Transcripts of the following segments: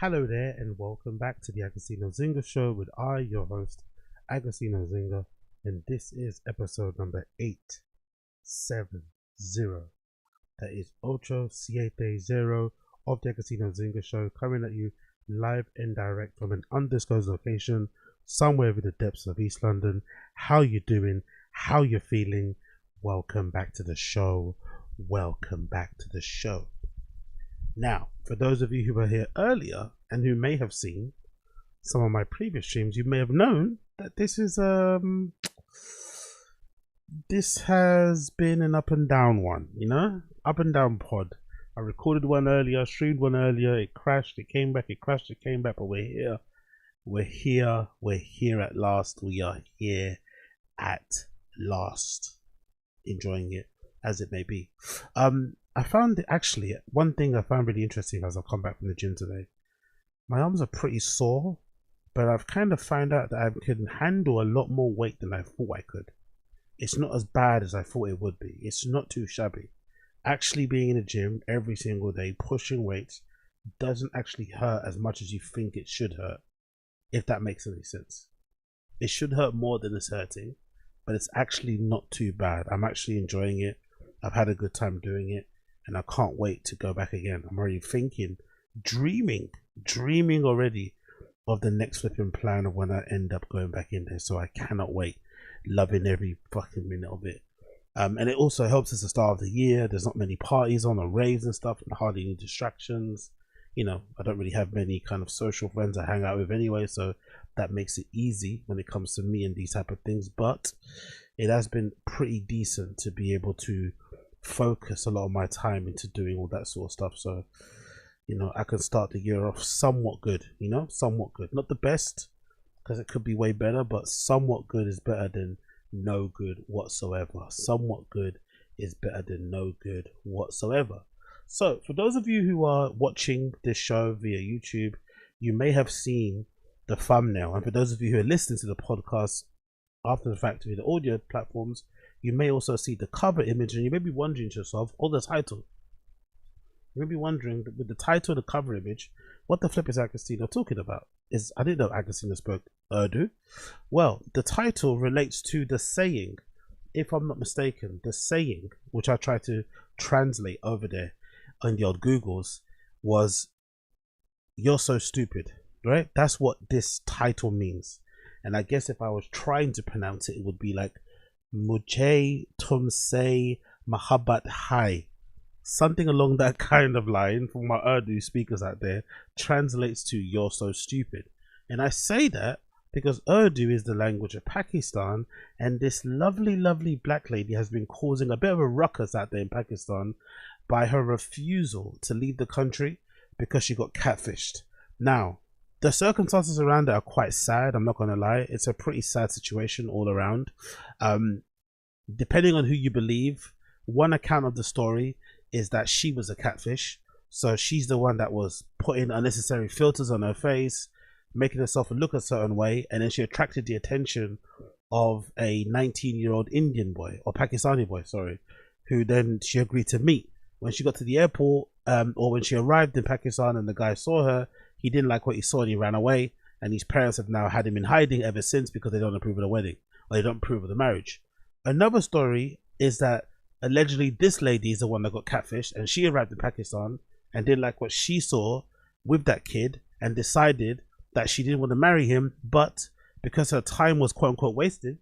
Hello there, and welcome back to the Agostinho Zinga Show with I, your host, Agostinho Zinga, and this is episode number 870. That is Ocho Siete Zero of the Agostinho Zinga Show, coming at you live and direct from an undisclosed location somewhere in the depths of East London. How you doing? How you feeling? Welcome back to the show. Welcome back to the show. Now, for those of you who were here earlier and who may have seen some of my previous streams, you may have known that this has been an up and down one, up and down pod. I recorded one earlier, streamed one earlier, it crashed, it came back, it crashed, it came back, but we're here. We're here at last. We are here at last, enjoying it as it may be. I found actually one thing I found really interesting as I've come back from the gym today. My arms are pretty sore, but I've kind of found out that I can handle a lot more weight than I thought I could. It's not as bad as I thought it would be. It's not too shabby. Actually being in the gym every single day, pushing weights, doesn't actually hurt as much as you think it should hurt, if that makes any sense. It should hurt more than it's hurting, but it's actually not too bad. I'm actually enjoying it. I've had a good time doing it, and I can't wait to go back again. I'm already thinking, dreaming already of the next flipping plan of when I end up going back in there. So I cannot wait. Loving every fucking minute of it. And it also helps as the start of the year. There's not many parties on or raves and stuff, and hardly any distractions. I don't really have many kind of social friends I hang out with anyway, so that makes it easy when it comes to me and these type of things. But it has been pretty decent to be able to focus a lot of my time into doing all that sort of stuff. So I can start the year off somewhat good. Somewhat good, not the best, because it could be way better, but somewhat good is better than no good whatsoever. Somewhat good is better than no good whatsoever. So for those of you who are watching this show via YouTube, you may have seen the thumbnail, and for those of you who are listening to the podcast after the fact via the audio platforms, you may also see the cover image, and you may be wondering to yourself, or the title. You may be wondering, with the title and the cover image, what the flip is Agostinho talking about? I didn't know Agostinho spoke Urdu. Well, the title relates to the saying, if I'm not mistaken, the saying, which I tried to translate over there on the old Googles, was, "You're so stupid," right? That's what this title means. And I guess if I was trying to pronounce it, it would be like, Mujhay tumse Muhabbat hai. Something along that kind of line, for my Urdu speakers out there, translates to "you're so stupid." And I say that because Urdu is the language of Pakistan, and this lovely black lady has been causing a bit of a ruckus out there in Pakistan by her refusal to leave the country because she got catfished. Now, the circumstances around it are quite sad, I'm not going to lie. It's a pretty sad situation all around. Depending on who you believe, one account of the story is that she was a catfish. So she's the one that was putting unnecessary filters on her face, making herself look a certain way, and then she attracted the attention of a 19-year-old Indian boy, or Pakistani boy, sorry, who then she agreed to meet. When she got to the airport, or when she arrived in Pakistan and the guy saw her, he didn't like what he saw and he ran away, and his parents have now had him in hiding ever since because they don't approve of the wedding, or they don't approve of the marriage. Another story is that allegedly this lady is the one that got catfished, and she arrived in Pakistan and didn't like what she saw with that kid and decided that she didn't want to marry him, but because her time was quote unquote wasted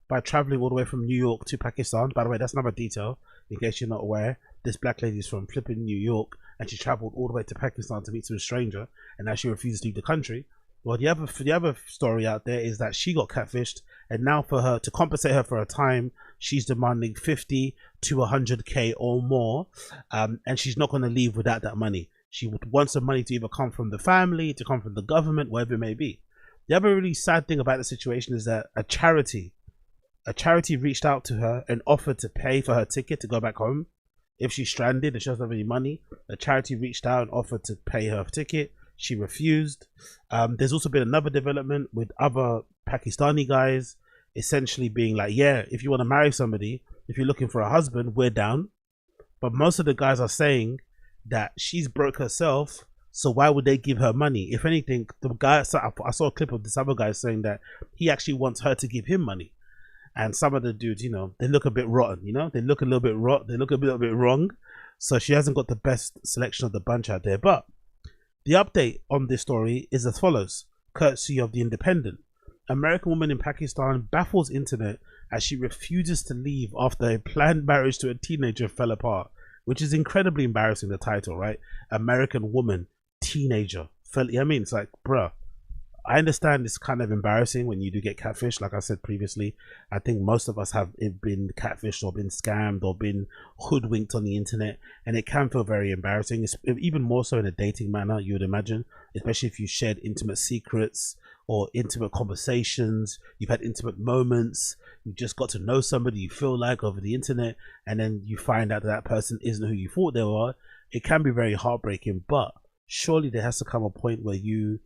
by traveling all the way from New York to Pakistan. By the way, that's another detail in case you're not aware. This black lady is from flipping New York, and she traveled all the way to Pakistan to meet some stranger, and now she refuses to leave the country. Well, the other story out there is that she got catfished, and now for her to compensate her for her time, she's demanding 50 to 100k or more, and she's not going to leave without that money. She wants the money to either come from the family, to come from the government, whatever it may be. The other really sad thing about the situation is that a charity reached out to her and offered to pay for her ticket to go back home. If she's stranded and she doesn't have any money, a charity reached out and offered to pay her ticket. She refused. There's also been another development with other Pakistani guys essentially being like, yeah, if you want to marry somebody, if you're looking for a husband, we're down. But most of the guys are saying that she's broke herself So why would they give her money? If anything, the guy, I saw a clip of this other guy saying that he actually wants her to give him money. And some of the dudes, you know, they look a bit rotten, you know, they look a little bit rot, they look a little bit wrong. So she hasn't got the best selection of the bunch out there. But the update on this story is as follows, courtesy of The Independent. American woman in Pakistan baffles internet as she refuses to leave after a planned marriage to a teenager fell apart, which is incredibly embarrassing, the title, right? American woman, teenager. I mean, it's like, bruh, I understand it's kind of embarrassing when you do get catfished. Like I said previously, I think most of us have been catfished or been scammed or been hoodwinked on the internet, and it can feel very embarrassing. It's even more so in a dating manner, you would imagine, especially if you shared intimate secrets or intimate conversations, you've had intimate moments, you just got to know somebody you feel like over the internet, and then you find out that person isn't who you thought they were. It can be very heartbreaking, but surely there has to come a point where you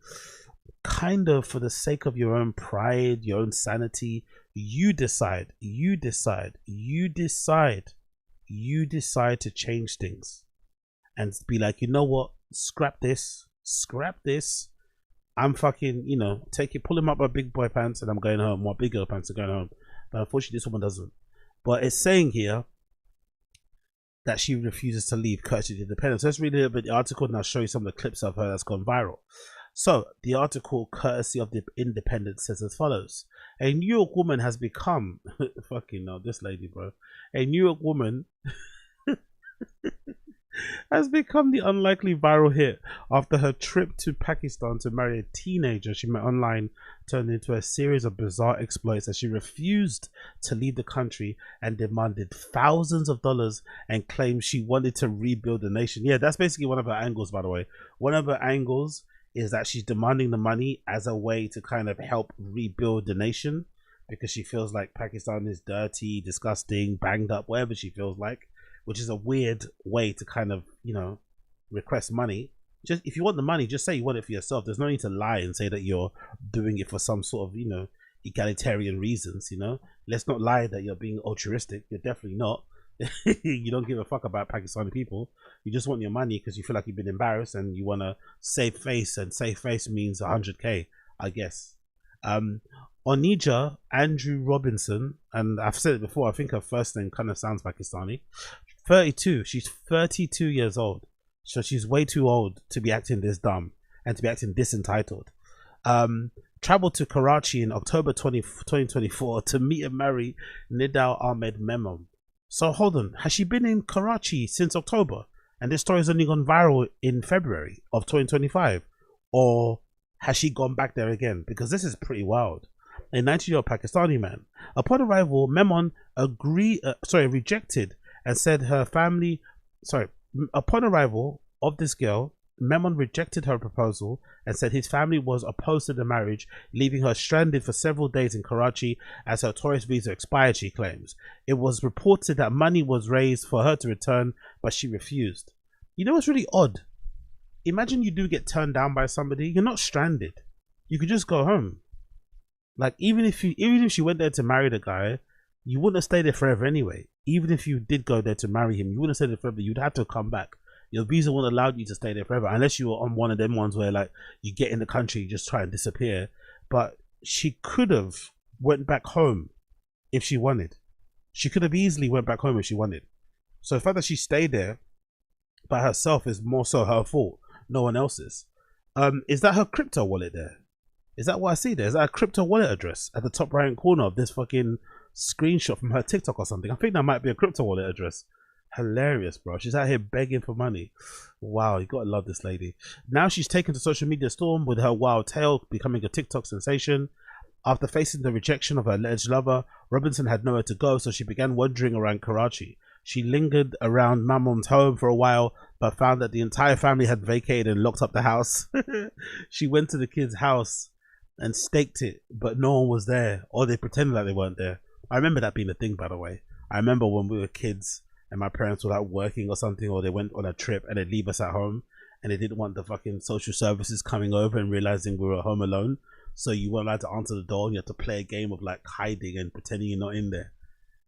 kind of, for the sake of your own pride, your own sanity, you decide to change things and be like, you know what, scrap this, I'm fucking, you know, pull him up my big boy pants and I'm going home, my big girl pants are going home. But unfortunately this woman doesn't. But it's saying here that she refuses to leave courtesy of The Independent. So let's read a little bit of the article and I'll show you some of the clips of her that's gone viral. So, the article, courtesy of The Independent, says as follows. A New York woman has become... fucking no, this lady, bro. A New York woman has become the unlikely viral hit after her trip to Pakistan to marry a teenager she met online turned into a series of bizarre exploits as she refused to leave the country and demanded thousands of dollars and claimed she wanted to rebuild the nation. Yeah, that's basically one of her angles, by the way. One of her angles is that she's demanding the money as a way to kind of help rebuild the nation, because she feels like Pakistan is dirty, disgusting, banged up, whatever she feels like, which is a weird way to kind of, you know, request money. Just if you want the money, just say you want it for yourself. There's no need to lie and say that you're doing it for some sort of, you know, egalitarian reasons, you know. Let's not lie that you're being altruistic. You're definitely not. You don't give a fuck about Pakistani people. You just want your money because you feel like you've been embarrassed and you want to save face, and save face means 100k, I guess. Onija Andrew Robinson, and I've said it before, I think her first name kind of sounds Pakistani. 32, she's 32 years old, so she's way too old to be acting this dumb and to be acting this entitled. Traveled to Karachi in October 2024 to meet and marry Nidal Ahmed Memon. So hold on, has she been in Karachi since October and this story has only gone viral in February of 2025? Or has she gone back there again? Because this is pretty wild. A 90-year-old Pakistani man. Upon arrival, Memon rejected and said her family... Upon arrival of this girl, Memon rejected her proposal and said his family was opposed to the marriage, leaving her stranded for several days in Karachi as her tourist visa expired, she claims. It was reported that money was raised for her to return, but she refused. You know what's really odd? Imagine you do get turned down by somebody, you're not stranded. You could just go home. Like, even if she went there to marry the guy, you wouldn't have stayed there forever anyway. Even if you did go there to marry him, you wouldn't have stayed there forever. You'd have to come back. Your visa won't allow you to stay there forever, unless you were on one of them ones where, like, you get in the country, you just try and disappear. But she could have went back home if she wanted. She could have easily went back home if she wanted. So the fact that she stayed there by herself is more so her fault, no one else's. Is that her crypto wallet there? Is that what I see there? Is that a crypto wallet address at the top right hand corner of this fucking screenshot from her TikTok or something? I think that might be a crypto wallet address. Hilarious, bro. She's out here begging for money. Wow, you gotta love this lady. Now she's taken to social media storm with her wild tale becoming a TikTok sensation. After facing the rejection of her alleged lover, Robinson had nowhere to go, so she began wandering around Karachi. She lingered around Mamon's home for a while, but found that the entire family had vacated and locked up the house. She went to the kid's house and staked it, but no one was there, or they pretended like they weren't there. I remember that being a thing, by the way. I remember when we were kids and my parents were like working or something, or they went on a trip and they'd leave us at home and they didn't want the fucking social services coming over and realizing we were at home alone. So you weren't allowed to answer the door and you had to play a game of like hiding and pretending you're not in there.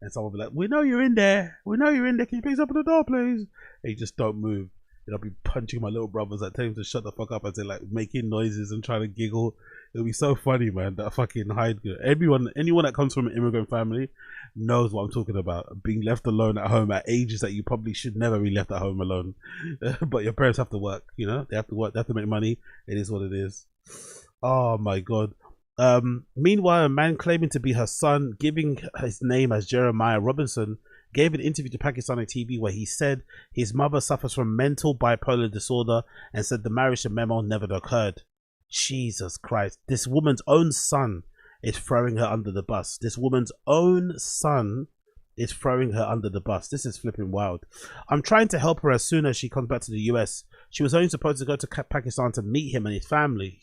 And someone would be like, we know you're in there. We know you're in there. Can you please open the door, please? And you just don't move. I'll be punching my little brothers, like telling them to shut the fuck up as they're like making noises and trying to giggle. It'll be so funny, man. That fucking hide. Anyone that comes from an immigrant family knows what I'm talking about. Being left alone at home at ages that you probably should never be left at home alone. But your parents have to work, you know? They have to work, they have to make money. It is what it is. Oh my god. Meanwhile, a man claiming to be her son, giving his name as Jeremiah Robinson, gave an interview to Pakistani TV where he said his mother suffers from mental bipolar disorder and said the marriage to Memo never occurred. Jesus Christ. This woman's own son is throwing her under the bus. This woman's own son is throwing her under the bus. This is flipping wild. I'm trying to help her as soon as she comes back to the US. She was only supposed to go to Pakistan to meet him and his family,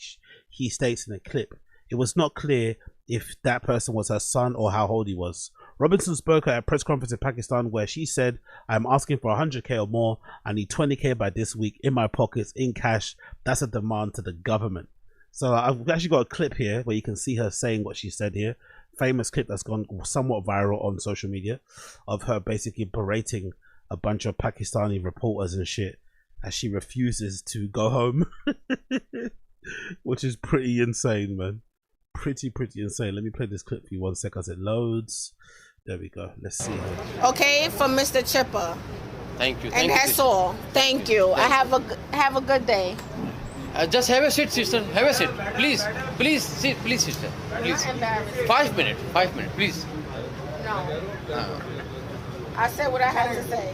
he states in a clip. It was not clear if that person was her son or how old he was. Robinson spoke at a press conference in Pakistan where she said, I'm asking for 100k or more. I need 20k by this week in my pockets, in cash. That's a demand to the government. So I've actually got a clip here where you can see her saying what she said here. Famous clip that's gone somewhat viral on social media of her basically berating a bunch of Pakistani reporters and shit as she refuses to go home. Which is pretty insane, man. Pretty insane. Let me play this clip for you 1 second as it loads. There we go. Let's see her. Okay, from Mr. Chipper. Thank you. And that's all. Thank you. I have a good day. Just have a seat, sister. Have a seat. Please sit. Please, sister. Please. I'm not embarrassed. 5 minutes. 5 minutes, please. No. I said what I had to say.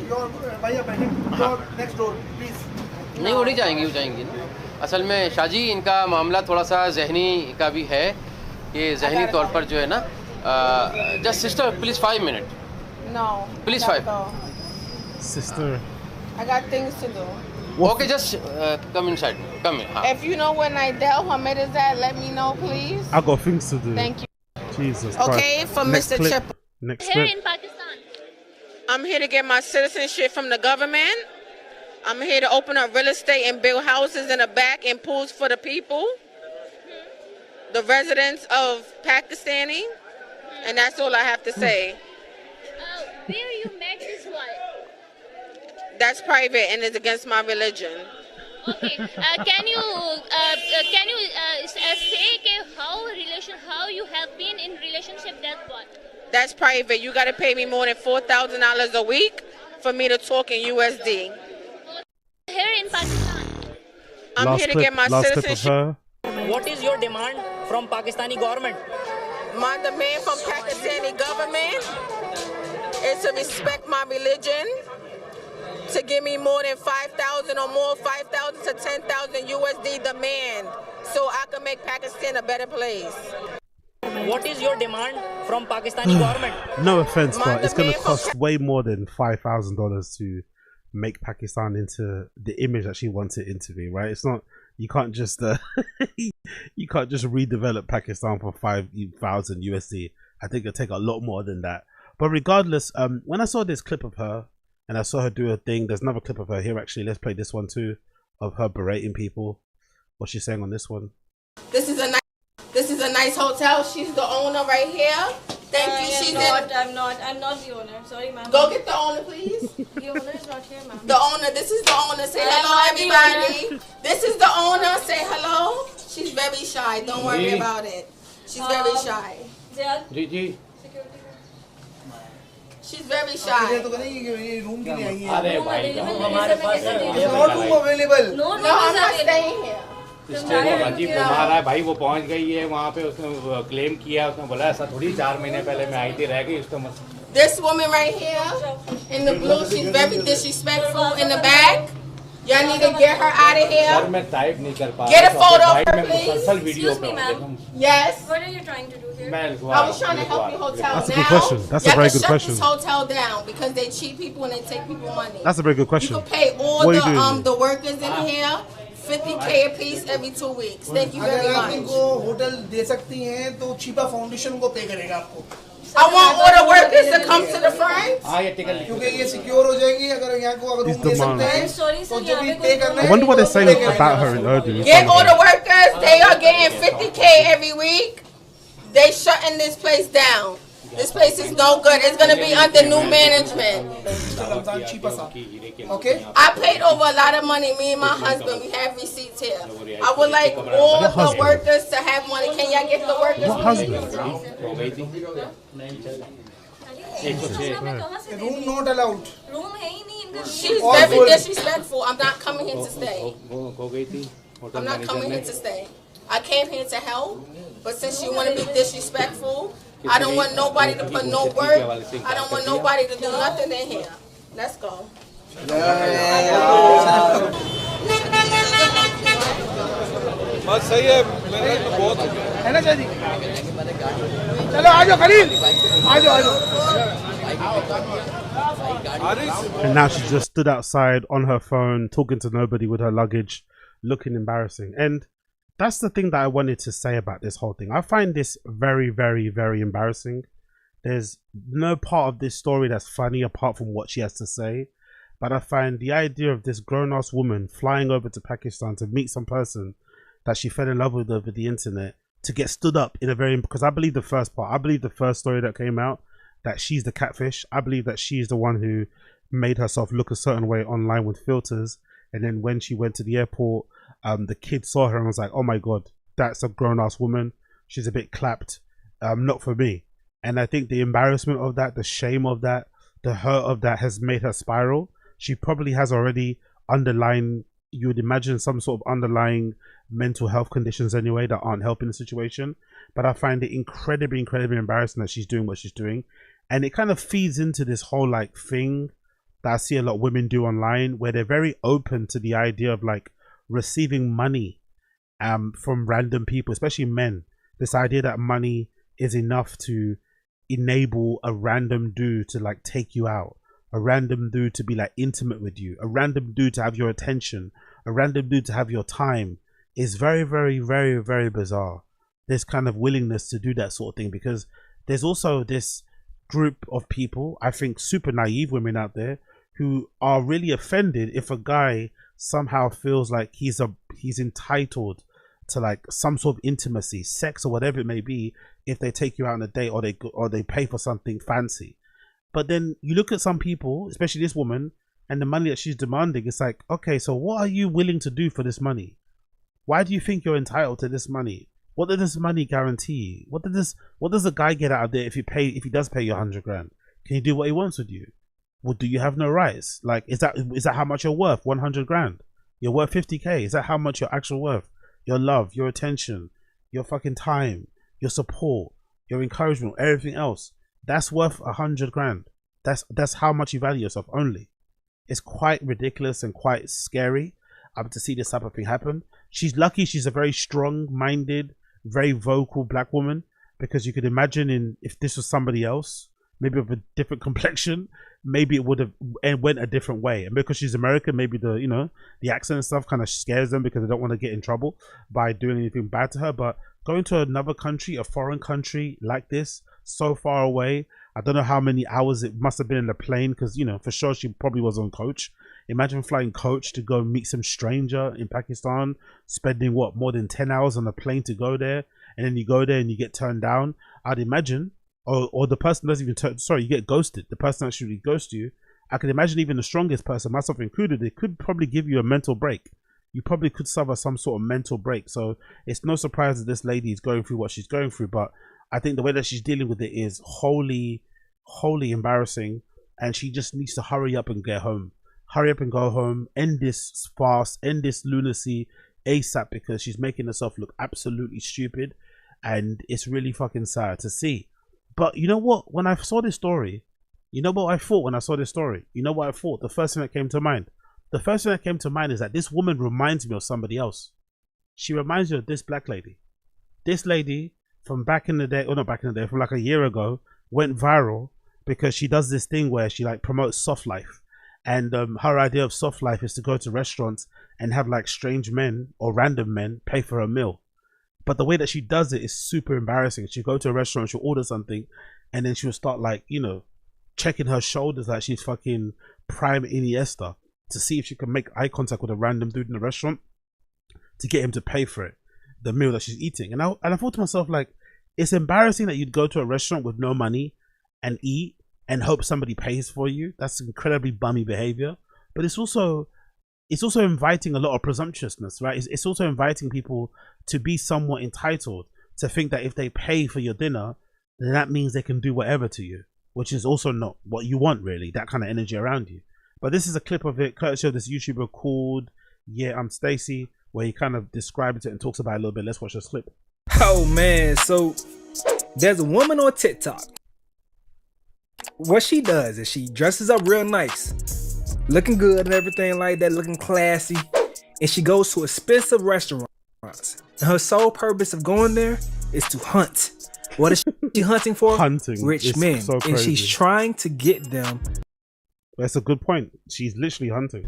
Next door, please. नहीं वो नहीं जाएंगी ना असल में शाजी इनका मामला थोड़ा सा जहनी का भी है कि जहनी तौर पर जो है ना just sister please 5 minute No. Please, 5. Sister. I got things to do. Okay, just come inside. Come in. If you know where Nidell Hamid is at, let me know, please. I got things to do. Thank you. Jesus Okay, Christ. from Next Mr. clip. Chipper. Next Here clip. in Pakistan. I'm here to get my citizenship from the government. I'm here to open up real estate and build houses in the back and pools for the people, the residents of Pakistani, and that's all I have to say. Where you met this wife? That's private and it's against my religion. Okay. Can you say how you have been in relationship? That what? That's private. You got to pay me more than $4,000 a week for me to talk in USD. Here in Pakistan. I'm here to get my citizenship. What is your demand from Pakistani government? My demand from Pakistani government is to respect my religion, to give me more than 5,000 or more, 5,000 to 10,000 USD demand, so I can make Pakistan a better place. What is your demand from Pakistani government? No offense, but it's going to cost way more than $5,000 to make Pakistan into the image that she wants it to be, right? It's not. You can't just you can't just redevelop Pakistan for 5,000 USD. I think it'll take a lot more than that. But regardless, when I saw this clip of her and I saw her do a thing, there's another clip of her here actually. Let's play this one too, of her berating people. What she's saying on this one. This is a nice hotel.'s the owner right here. Thank you. I'm not the owner. Sorry, ma'am. Go get the owner, please. The owner is not here, ma'am. The owner. This is the owner. Say hello, everybody. This is the owner. Say hello. She's very shy. Don't worry about it. She's very shy. जी She's very shy. Room के लिए आई है अरे भाई not room available No, I'm not staying here. State को अजीब बना रहा है भाई। वो पहुंच गई है वहाँ पे, उसने क्लेम किया, उसने बोला ऐसा थोड़ी 4 महीने पहले मैं आई थी, रह गई उसको मत। This woman right here in the blue, she's very disrespectful in the back. Y'all need to get her out of here. Sir मैं टाइप नहीं कर पा Get a photo of भाई, her, मैं please. मुसलसल वीडियो Excuse पे me, हूँ, ma'am. Yes. What are you trying to do here? मैं I was trying to help your hotel. That's a now, good question. That's a y'all very can good shut question. this hotel down because they cheat people and they take people money. That's a very good You question. can pay all What are you doing? the workers in here $50K a piece every 2 weeks. Thank you very अगर आप much. इनको hotel दे सकती हैं तो छिपा foundation को पे करेगा आपको I want all the workers to come to the front. हाँ ये टिकट क्योंकि ये सिक्योर हो जाएगी अगर यहाँ को अगर रूम दे सकते हैं Sorry, sir, तो जो भी यहाँ पे पे कोई करना I है wonder what they're saying about her in Urdu. Get all the workers. They are getting $50K every week. They shutting this place down. This place is no good. It's gonna be under new management. Okay? I paid over a lot of money. Me and my husband, we have receipts here. I would like all the workers to have money. Can y'all get the workers? What husband? Room not allowed. She's very disrespectful. I'm not coming here to stay. I'm not coming here to stay. I came here to help, but since you want to be disrespectful, I don't want nobody to put no work. I don't want nobody to do nothing in here. Let's go. बस सही है मेरे तो बहुत है ना शादी चलो आ जाओ खलील आ जाओ And now she just stood outside on her phone, talking to nobody with her luggage, looking embarrassing. And that's the thing that I wanted to say about this whole thing. I find this very, very, very embarrassing. There's no part of this story that's funny apart from what she has to say. But I find the idea of this grown-ass woman flying over to Pakistan to meet some person that she fell in love with over the internet, to get stood up in a very, because I believe the first part, I believe the first story that came out, that she's the catfish. I believe that she's the one who made herself look a certain way online with filters. And then when she went to the airport, the kid saw her and was like, oh my God, that's a grown-ass woman. She's a bit clapped. Not for me. And I think the embarrassment of that, the shame of that, the hurt of that has made her spiral. She probably has already underlying, you would imagine, some sort of underlying mental health conditions anyway that aren't helping the situation. But I find it incredibly, incredibly embarrassing that she's doing what she's doing. And it kind of feeds into this whole like thing that I see a lot of women do online, where they're very open to the idea of like receiving money from random people, especially men. This idea that money is enough to enable a random dude to like take you out, a random dude to be like intimate with you, a random dude to have your attention, a random dude to have your time, is very, very, very, very bizarre. This kind of willingness to do that sort of thing, because there's also this group of people, I think super naive women out there, who are really offended if a guy somehow feels like he's entitled to like some sort of intimacy, sex or whatever it may be, if they take you out on a date or they pay for something fancy. But then you look at some people, especially this woman, and the money that she's demanding, it's like, okay, so what are you willing to do for this money? Why do you think you're entitled to this money? What does this money guarantee? What does a guy get out of there if he does pay you 100 grand? Can he do what he wants with you? Well, do you have no rights? Like, is that how much you're worth? 100 grand? You're worth 50k? Is that how much you're actual worth? Your love, your attention, your fucking time, your support, your encouragement, everything else, that's worth 100 grand. That's how much you value yourself only. It's quite ridiculous and quite scary to see this type of thing happen. She's lucky she's a very strong-minded, very vocal black woman, because you could imagine if this was somebody else, maybe with a different complexion, maybe it would have went a different way. And because she's American, maybe the accent and stuff kind of scares them because they don't want to get in trouble by doing anything bad to her. But going to another country, a foreign country like this, so far away, I don't know how many hours it must have been in the plane, because for sure she probably was on coach. Imagine flying coach to go meet some stranger in Pakistan, spending what, more than 10 hours on a plane to go there, and then you go there and you get turned down. I'd imagine, or the person doesn't even you get ghosted. The person actually ghosts you. I can imagine even the strongest person, myself included, it could probably give you a mental break. You probably could suffer some sort of mental break. So it's no surprise that this lady is going through what she's going through. But I think the way that she's dealing with it is wholly embarrassing, and she just needs to hurry up and get home. Hurry up and go home, end this farce, end this lunacy ASAP, because she's making herself look absolutely stupid, and it's really fucking sad to see. But you know what? When I saw this story, you know what I thought when I saw this story? You know what I thought? The first thing that came to mind? The first thing that came to mind is that this woman reminds me of somebody else. She reminds me of this black lady. This lady from back in the day, or not back in the day, from like a year ago, went viral because she does this thing where she like promotes soft life. And her idea of soft life is to go to restaurants and have like strange men or random men pay for her meal. But the way that she does it is super embarrassing. She'll go to a restaurant, she'll order something, and then she'll start like, checking her shoulders like she's fucking prime Iniesta to see if she can make eye contact with a random dude in the restaurant to get him to pay for it, the meal that she's eating. And I thought to myself, like, it's embarrassing that you'd go to a restaurant with no money and eat and hope somebody pays for you. That's incredibly bummy behavior. But it's also inviting a lot of presumptuousness, right? It's also inviting people to be somewhat entitled, to think that if they pay for your dinner, then that means they can do whatever to you, which is also not what you want, really, that kind of energy around you. But this is a clip of it, courtesy of this YouTuber called Yeah, I'm Stacy, where he kind of describes it and talks about it a little bit. Let's watch this clip. Oh man, so there's a woman on TikTok. What she does is she dresses up real nice, looking good and everything like that, looking classy, and she goes to expensive restaurants. And her sole purpose of going there is to hunt. What is she hunting for? Hunting. Rich men. So and she's trying to get them. That's a good point. She's literally hunting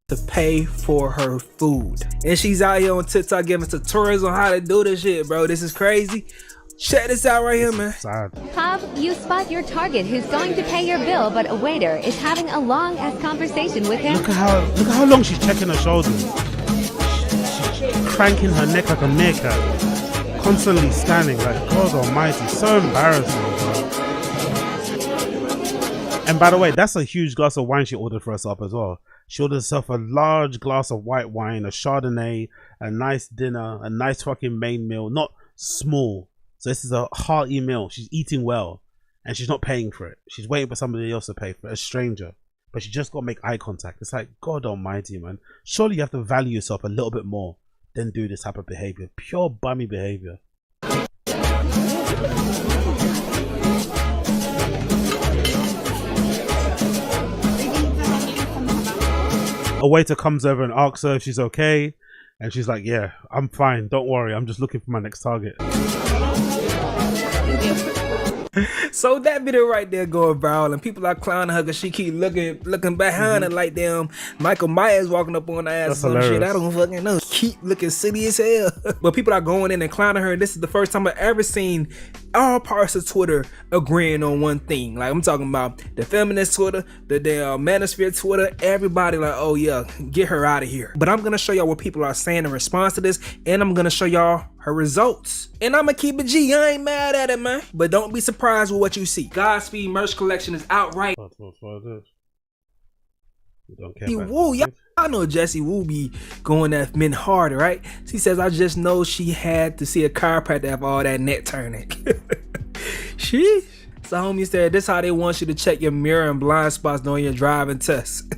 to pay for her food. And she's out here on TikTok giving tutorials on how to do this shit, bro. This is crazy. Check this out right here, man. Sad. Pub, you spot your target who's going to pay your bill, but a waiter is having a long ass conversation with him. Look at how long she's checking her shoulders. She's cranking her neck like a meerkat. Constantly scanning, like, God almighty, so embarrassing, bro. And by the way, that's a huge glass of wine she ordered for herself as well. She ordered herself a large glass of white wine, a Chardonnay, a nice dinner, a nice fucking main meal, not small. So this is a hearty meal. She's eating well, and she's not paying for it. She's waiting for somebody else to pay for it, a stranger. But she just got to make eye contact. It's like, God almighty, man. Surely you have to value yourself a little bit more than do this type of behavior. Pure bummy behavior. A waiter comes over and asks her if she's okay, and she's like, yeah, I'm fine, don't worry, I'm just looking for my next target. So that video right there going viral, and people are clowning her because she keep looking behind her like damn Michael Myers walking up on her ass. Some shit I don't fucking know. Keep looking silly as hell. But people are going in and clowning her. This is the first time I've ever seen all parts of Twitter agreeing on one thing. Like, I'm talking about the feminist Twitter, the damn manosphere Twitter, everybody like, oh yeah, get her out of here. But I'm gonna show y'all what people are saying in response to this, and I'm gonna show y'all her results. And I'ma keep it G, I ain't mad at it, man. But don't be surprised with what you see. Godspeed merch collection is out right. Woo, y'all know Jessie Woo be going at men hard, right? She says, I just know she had to see a chiropractor after all that neck turning. Sheesh. So homie said, this how they want you to check your mirror and blind spots during your driving test.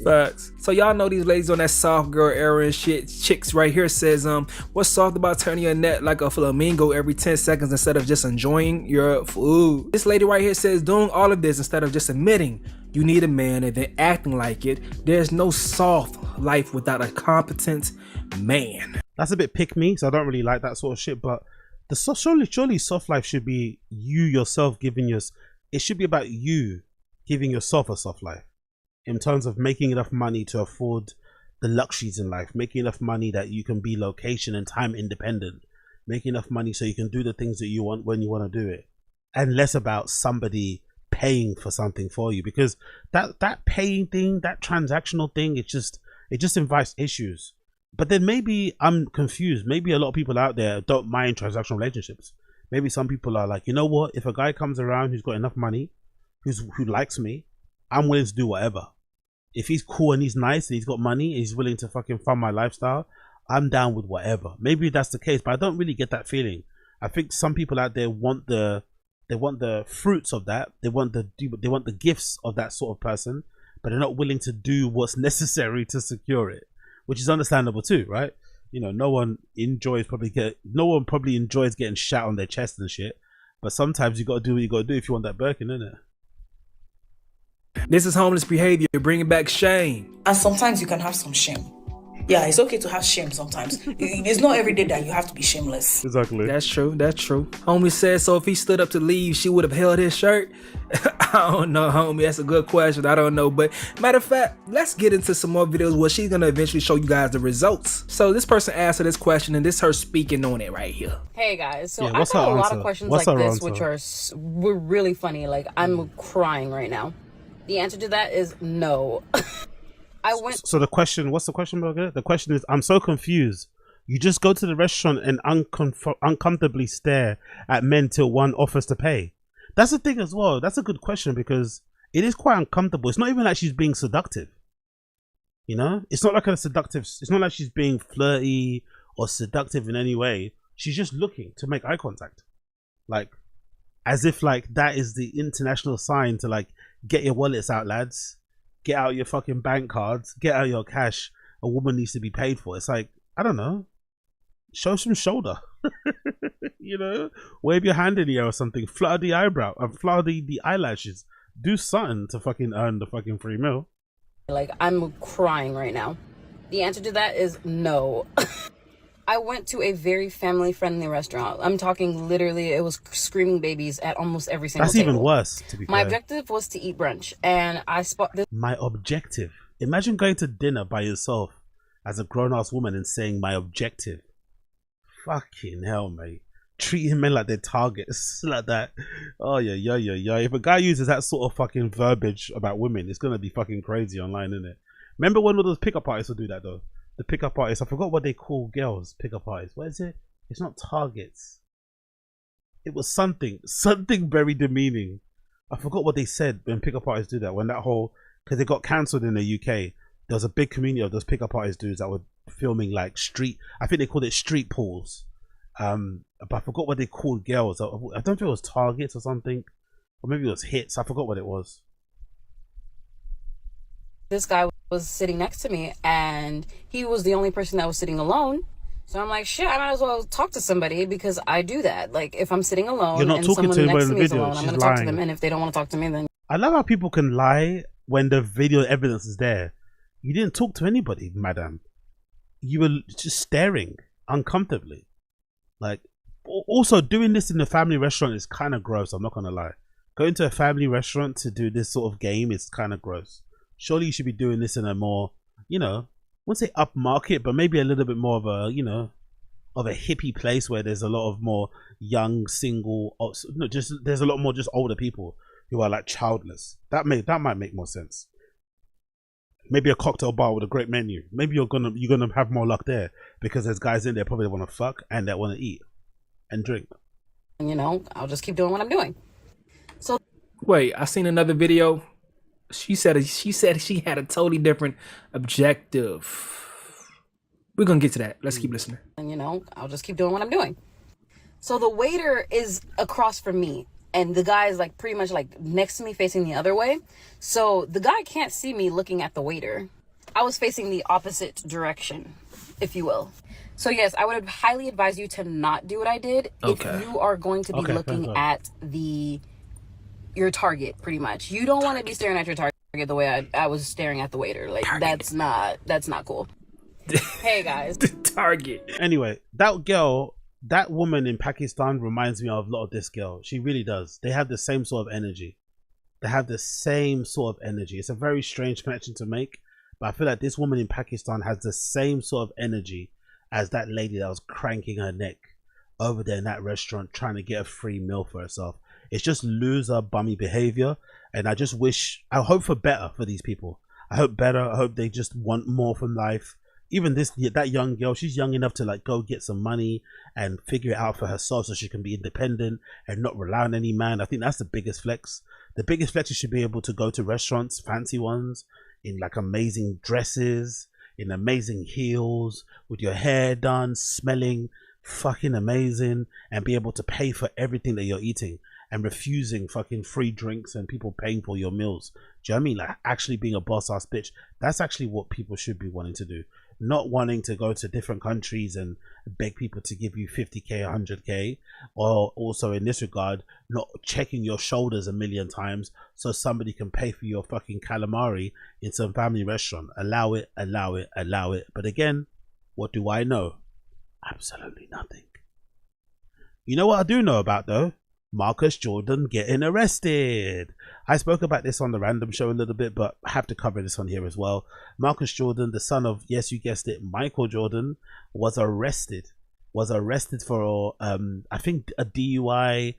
Facts. So y'all know these ladies on that soft girl era and shit. Chicks right here says, what's soft about turning your neck like a flamingo every 10 seconds instead of just enjoying your food? This lady right here says, doing all of this instead of just admitting you need a man and then acting like it. There's no soft life without a competent man. That's a bit pick me, so I don't really like that sort of shit, but surely soft life should be you yourself giving it should be about you giving yourself a soft life in terms of making enough money to afford the luxuries in life, making enough money that you can be location and time independent, making enough money so you can do the things that you want when you want to do it, and less about somebody paying for something for you, because that paying thing, that transactional thing, it just invites issues. But then maybe I'm confused. Maybe a lot of people out there don't mind transactional relationships. Maybe some people are like, you know what? If a guy comes around who's got enough money, who likes me, I'm willing to do whatever. If he's cool and he's nice and he's got money and he's willing to fucking fund my lifestyle, I'm down with whatever. Maybe that's the case, but I don't really get that feeling. I think some people out there want the fruits of that. They want the gifts of that sort of person, but they're not willing to do what's necessary to secure it. Which is understandable too, right? You know, no one probably enjoys getting shat on their chest and shit. But sometimes you gotta do what you gotta do if you want that Birkin, innit? This is homeless behavior, bringing back shame. And sometimes you can have some shame. Yeah, it's okay to have shame sometimes. It's not every day that you have to be shameless. Exactly. That's true. Homie says, so if he stood up to leave, she would have held his shirt? I don't know, homie. That's a good question. I don't know. But matter of fact, let's get into some more videos where she's going to eventually show you guys the results. So this person asked her this question, and this is her speaking on it right here. Hey guys, so I got a lot of questions like this, which were really funny. Like, I'm crying right now. The answer to that is no. So the question, what's the question, Margaret? The question is, I'm so confused. You just go to the restaurant and uncomfortably stare at men till one offers to pay. That's the thing as well. That's a good question because it is quite uncomfortable. It's not even like she's being seductive. You know, it's not like a seductive. It's not like she's being flirty or seductive in any way. She's just looking to make eye contact, like as if like that is the international sign to like get your wallets out, lads. Get out your fucking bank cards. Get out your cash. A woman needs to be paid for. It's like, I don't know. Show some shoulder. You know, wave your hand in the air or something. Flutter the eyebrow and flutter the eyelashes. Do something to fucking earn the fucking free meal. Like, I'm crying right now. The answer to that is no. I went to a very family-friendly restaurant. I'm talking literally, it was screaming babies at almost every single That's table. even worse, to be My fair. objective was to eat brunch, and I spot this. My objective. Imagine going to dinner by yourself as a grown-ass woman and saying my objective. Fucking hell, mate. Treating men like they're targets like that. Oh yeah. If a guy uses that sort of fucking verbiage about women, it's gonna be fucking crazy online, isn't it? Remember when all those pickup artists would do that though? The pickup artists, I forgot what they call girls, pickup artists. What is it? It's not targets. It was something very demeaning. I forgot what they said when pickup artists do that. When that whole, because they got cancelled in the UK, there was a big community of those pickup artist dudes that were filming like street. I think they called it street pools. But I forgot what they called girls. I don't know if it was targets or something, or maybe it was hits. I forgot what it was. This guy was sitting next to me, and he was the only person that was sitting alone. So I'm like, shit, I might as well talk to somebody because I do that. Like, if I'm sitting alone You're not and talking someone to next anybody to in me the is video. alone, I'm She's going to talk to lying. them. And if they don't want to talk to me, then I love how people can lie when the video evidence is there. You didn't talk to anybody, madam. You were just staring uncomfortably. Like, also doing this in a family restaurant is kind of gross. I'm not gonna lie. Going to a family restaurant to do this sort of game is kind of gross. Surely you should be doing this in a more, you know, I wouldn't say upmarket, but maybe a little bit more of a, you know, of a hippie place where there's a lot of more young, single, no, just there's a lot more just older people who are like childless. That might make more sense. Maybe a cocktail bar with a great menu. Maybe you're gonna have more luck there because there's guys in there probably want to fuck and that want to eat and drink. you know, I'll just keep doing what I'm doing. So wait, I seen another video. She said she had a totally different objective. We're gonna get to that. Let's keep listening. you know, I'll just keep doing what I'm doing. So the waiter is across from me, and the guy is like pretty much like next to me facing the other way. So the guy can't see me looking at the waiter. I was facing the opposite direction, if you will. So yes, I would highly advise you to not do what I did if you are going to be looking at your target, pretty much. You don't want to be staring at your target the way I was staring at the waiter. Like that's not cool. Hey guys. The target. Anyway, that woman in Pakistan reminds me of a lot of this girl. She really does. They have the same sort of energy. It's a very strange connection to make, but I feel like this woman in Pakistan has the same sort of energy as that lady that was cranking her neck over there in that restaurant trying to get a free meal for herself. It's just loser bummy behavior, and I hope for better for these people. I hope they just want more from life. Even that young girl, she's young enough to like go get some money and figure it out for herself so she can be independent and not rely on any man. I think that's the biggest flex. The biggest flex is should be able to go to restaurants, fancy ones, in like amazing dresses, in amazing heels, with your hair done, smelling fucking amazing, and be able to pay for everything that you're eating and refusing fucking free drinks and people paying for your meals. Do you know what I mean? Like actually being a boss ass bitch. That's actually what people should be wanting to do. Not wanting to go to different countries and beg people to give you 50k, 100k, or also in this regard, not checking your shoulders a million times so somebody can pay for your fucking calamari in some family restaurant. Allow it. But again, what do I know? Absolutely nothing. You know what I do know about though? Marcus Jordan getting arrested. I spoke about this on the Random Show a little bit, but I have to cover this on here as well. Marcus Jordan, the son of, yes, you guessed it, Michael Jordan, was arrested for I think a DUI,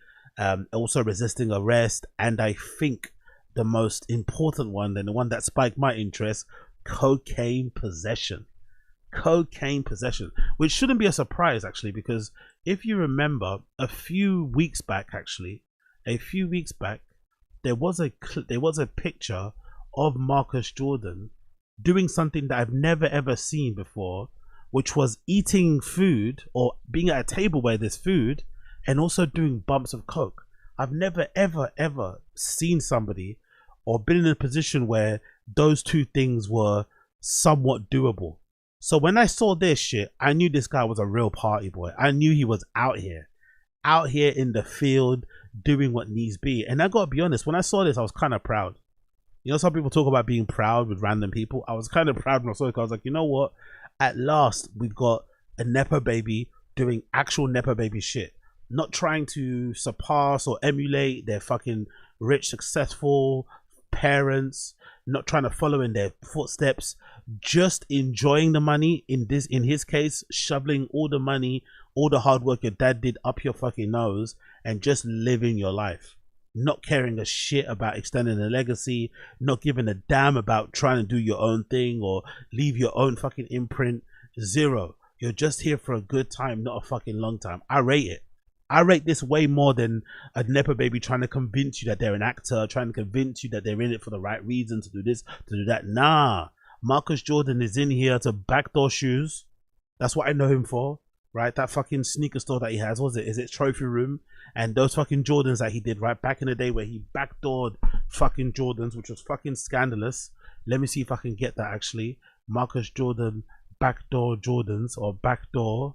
also resisting arrest, and I think the most important one, and the one that spiked my interest, cocaine possession. cocaine possession, which shouldn't be a surprise actually, because if you remember a few weeks back, there was a picture of Marcus Jordan doing something that I've never ever seen before, which was eating food or being at a table where there's food and also doing bumps of coke. I've never ever seen somebody or been in a position where those two things were somewhat doable. So when I saw this shit, I knew this guy was a real party boy. I knew he was out here in the field doing what needs be. And I gotta be honest, when I saw this, I was kind of proud. You know, some people talk about being proud with random people. I was kind of proud when I saw it. I was like, you know what? At last, we've got a Nepo baby doing actual Nepo baby shit. Not trying to surpass or emulate their fucking rich, successful parents. Not trying to follow in their footsteps. Just enjoying the money. In his case, shoveling all the money, all the hard work your dad did up your fucking nose, and just living your life. Not caring a shit about extending a legacy, not giving a damn about trying to do your own thing or leave your own fucking imprint. Zero. You're just here for a good time, not a fucking long time. I rate it. I rate this way more than a Nepo baby trying to convince you that they're an actor, trying to convince you that they're in it for the right reason, to do this, to do that. Nah. Marcus Jordan is in here to backdoor shoes. That's what I know him for. Right, that fucking sneaker store that he has, what was it? Is it Trophy Room? And those fucking Jordans that he did right back in the day where he backdoored fucking Jordans, which was fucking scandalous. Let me see if I can get that actually. Marcus Jordan backdoor Jordans, or backdooring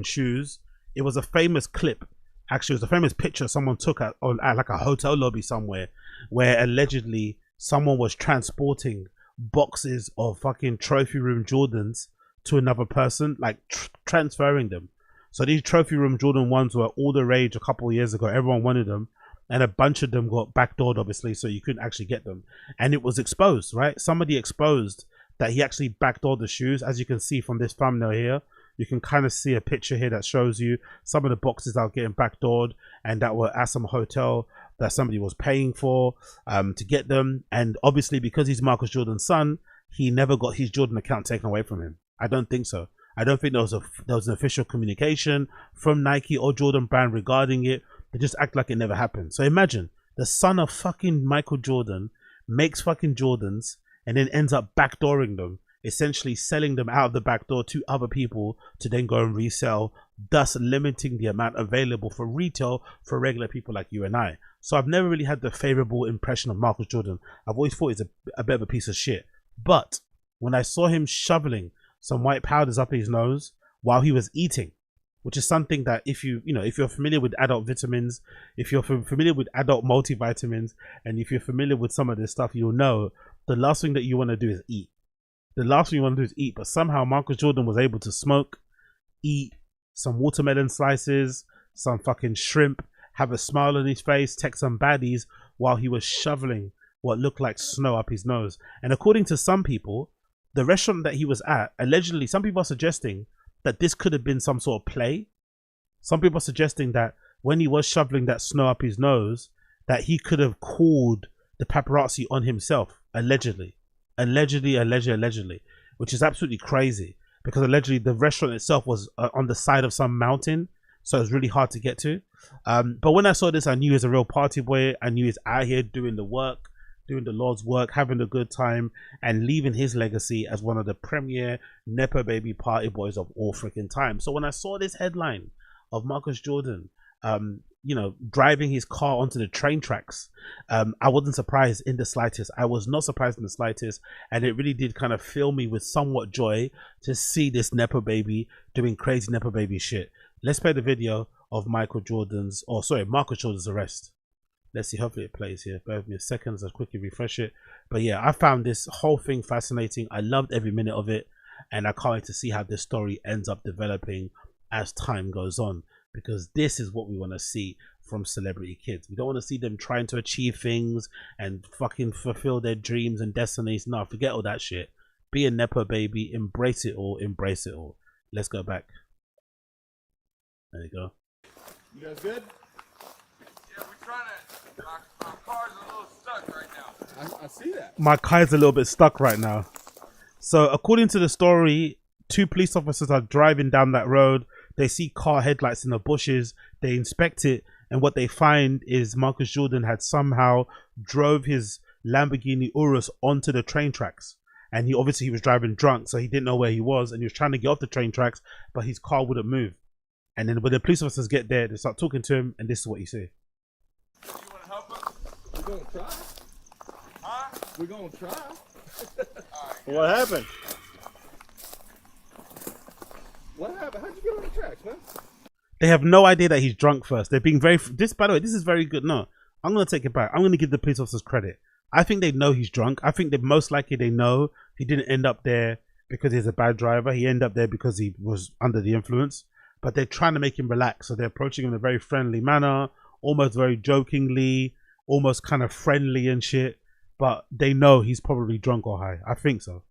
shoes. It was a famous clip. Actually, it was a famous picture someone took at like a hotel lobby somewhere, where allegedly someone was transporting boxes of fucking Trophy Room Jordans to another person, like transferring them. So these Trophy Room Jordan 1s were all the rage a couple of years ago. Everyone wanted them, and a bunch of them got backdoored, obviously, so you couldn't actually get them. And it was exposed, right? Somebody exposed that he actually backdoored the shoes. As you can see from this thumbnail here, you can kind of see a picture here that shows you some of the boxes that are getting backdoored and that were at some hotel that somebody was paying for to get them. And obviously, because he's Marcus Jordan's son, he never got his Jordan account taken away from him. I don't think so. I don't think there was an official communication from Nike or Jordan Brand regarding it. They just act like it never happened. So imagine the son of fucking Michael Jordan makes fucking Jordans and then ends up backdooring them, essentially selling them out of the back door to other people to then go and resell, thus limiting the amount available for retail for regular people like you and I. So I've never really had the favorable impression of Michael Jordan. I've always thought he's a bit of a piece of shit. But when I saw him shoveling some white powders up his nose while he was eating, which is something that if you're familiar with adult vitamins, if you're familiar with adult multivitamins, and if you're familiar with some of this stuff, you'll know the last thing that you want to do is eat. The last thing you want to do is eat. But somehow Marcus Jordan was able to smoke, eat some watermelon slices, some fucking shrimp, have a smile on his face, text some baddies while he was shoveling what looked like snow up his nose. And according to some people, the restaurant that he was at, allegedly, some people are suggesting that this could have been some sort of play. Some people are suggesting that when he was shoveling that snow up his nose, that he could have called the paparazzi on himself, allegedly, which is absolutely crazy, because allegedly the restaurant itself was on the side of some mountain, so it was really hard to get to. But when I saw this, I knew he was a real party boy. I knew he's out here doing the work, doing the Lord's work, having a good time, and leaving his legacy as one of the premier Nepo baby party boys of all freaking time. So when I saw this headline of Marcus Jordan, driving his car onto the train tracks, I wasn't surprised in the slightest. I was not surprised in the slightest, and it really did kind of fill me with somewhat joy to see this Nepo baby doing crazy Nepo baby shit. Let's play the video of Marcus Jordan's arrest. Let's see, hopefully it plays here. Bear with me a second as I quickly refresh it. But yeah, I found this whole thing fascinating. I loved every minute of it, and I can't wait to see how this story ends up developing as time goes on, because this is what we want to see from celebrity kids. We don't want to see them trying to achieve things and fucking fulfill their dreams and destinies. No, forget all that shit. Be a Nepo baby, embrace it all, embrace it all. Let's go back. There you go. You guys good? Yeah, we're trying to. Our car's a little stuck right now. I see that. My car's a little bit stuck right now. So according to the story, 2 police officers are driving down that road. They see car headlights in the bushes. They inspect it, and what they find is Marcus Jordan had somehow drove his Lamborghini Urus onto the train tracks. And he was driving drunk, so he didn't know where he was, and he was trying to get off the train tracks, but his car wouldn't move. And then when the police officers get there, they start talking to him, and this is what he said. You want to help us? We're going to try. Huh? We're going to try. What happened? What happened? How'd you get on the tracks, man? They have no idea that he's drunk first. They're being very... By the way, this is very good. No, I'm going to take it back. I'm going to give the police officers credit. I think they know he's drunk. I think that most likely they know he didn't end up there because he's a bad driver. He ended up there because he was under the influence. But they're trying to make him relax. So they're approaching him in a very friendly manner, almost very jokingly, almost kind of friendly and shit. But they know he's probably drunk or high. I think so.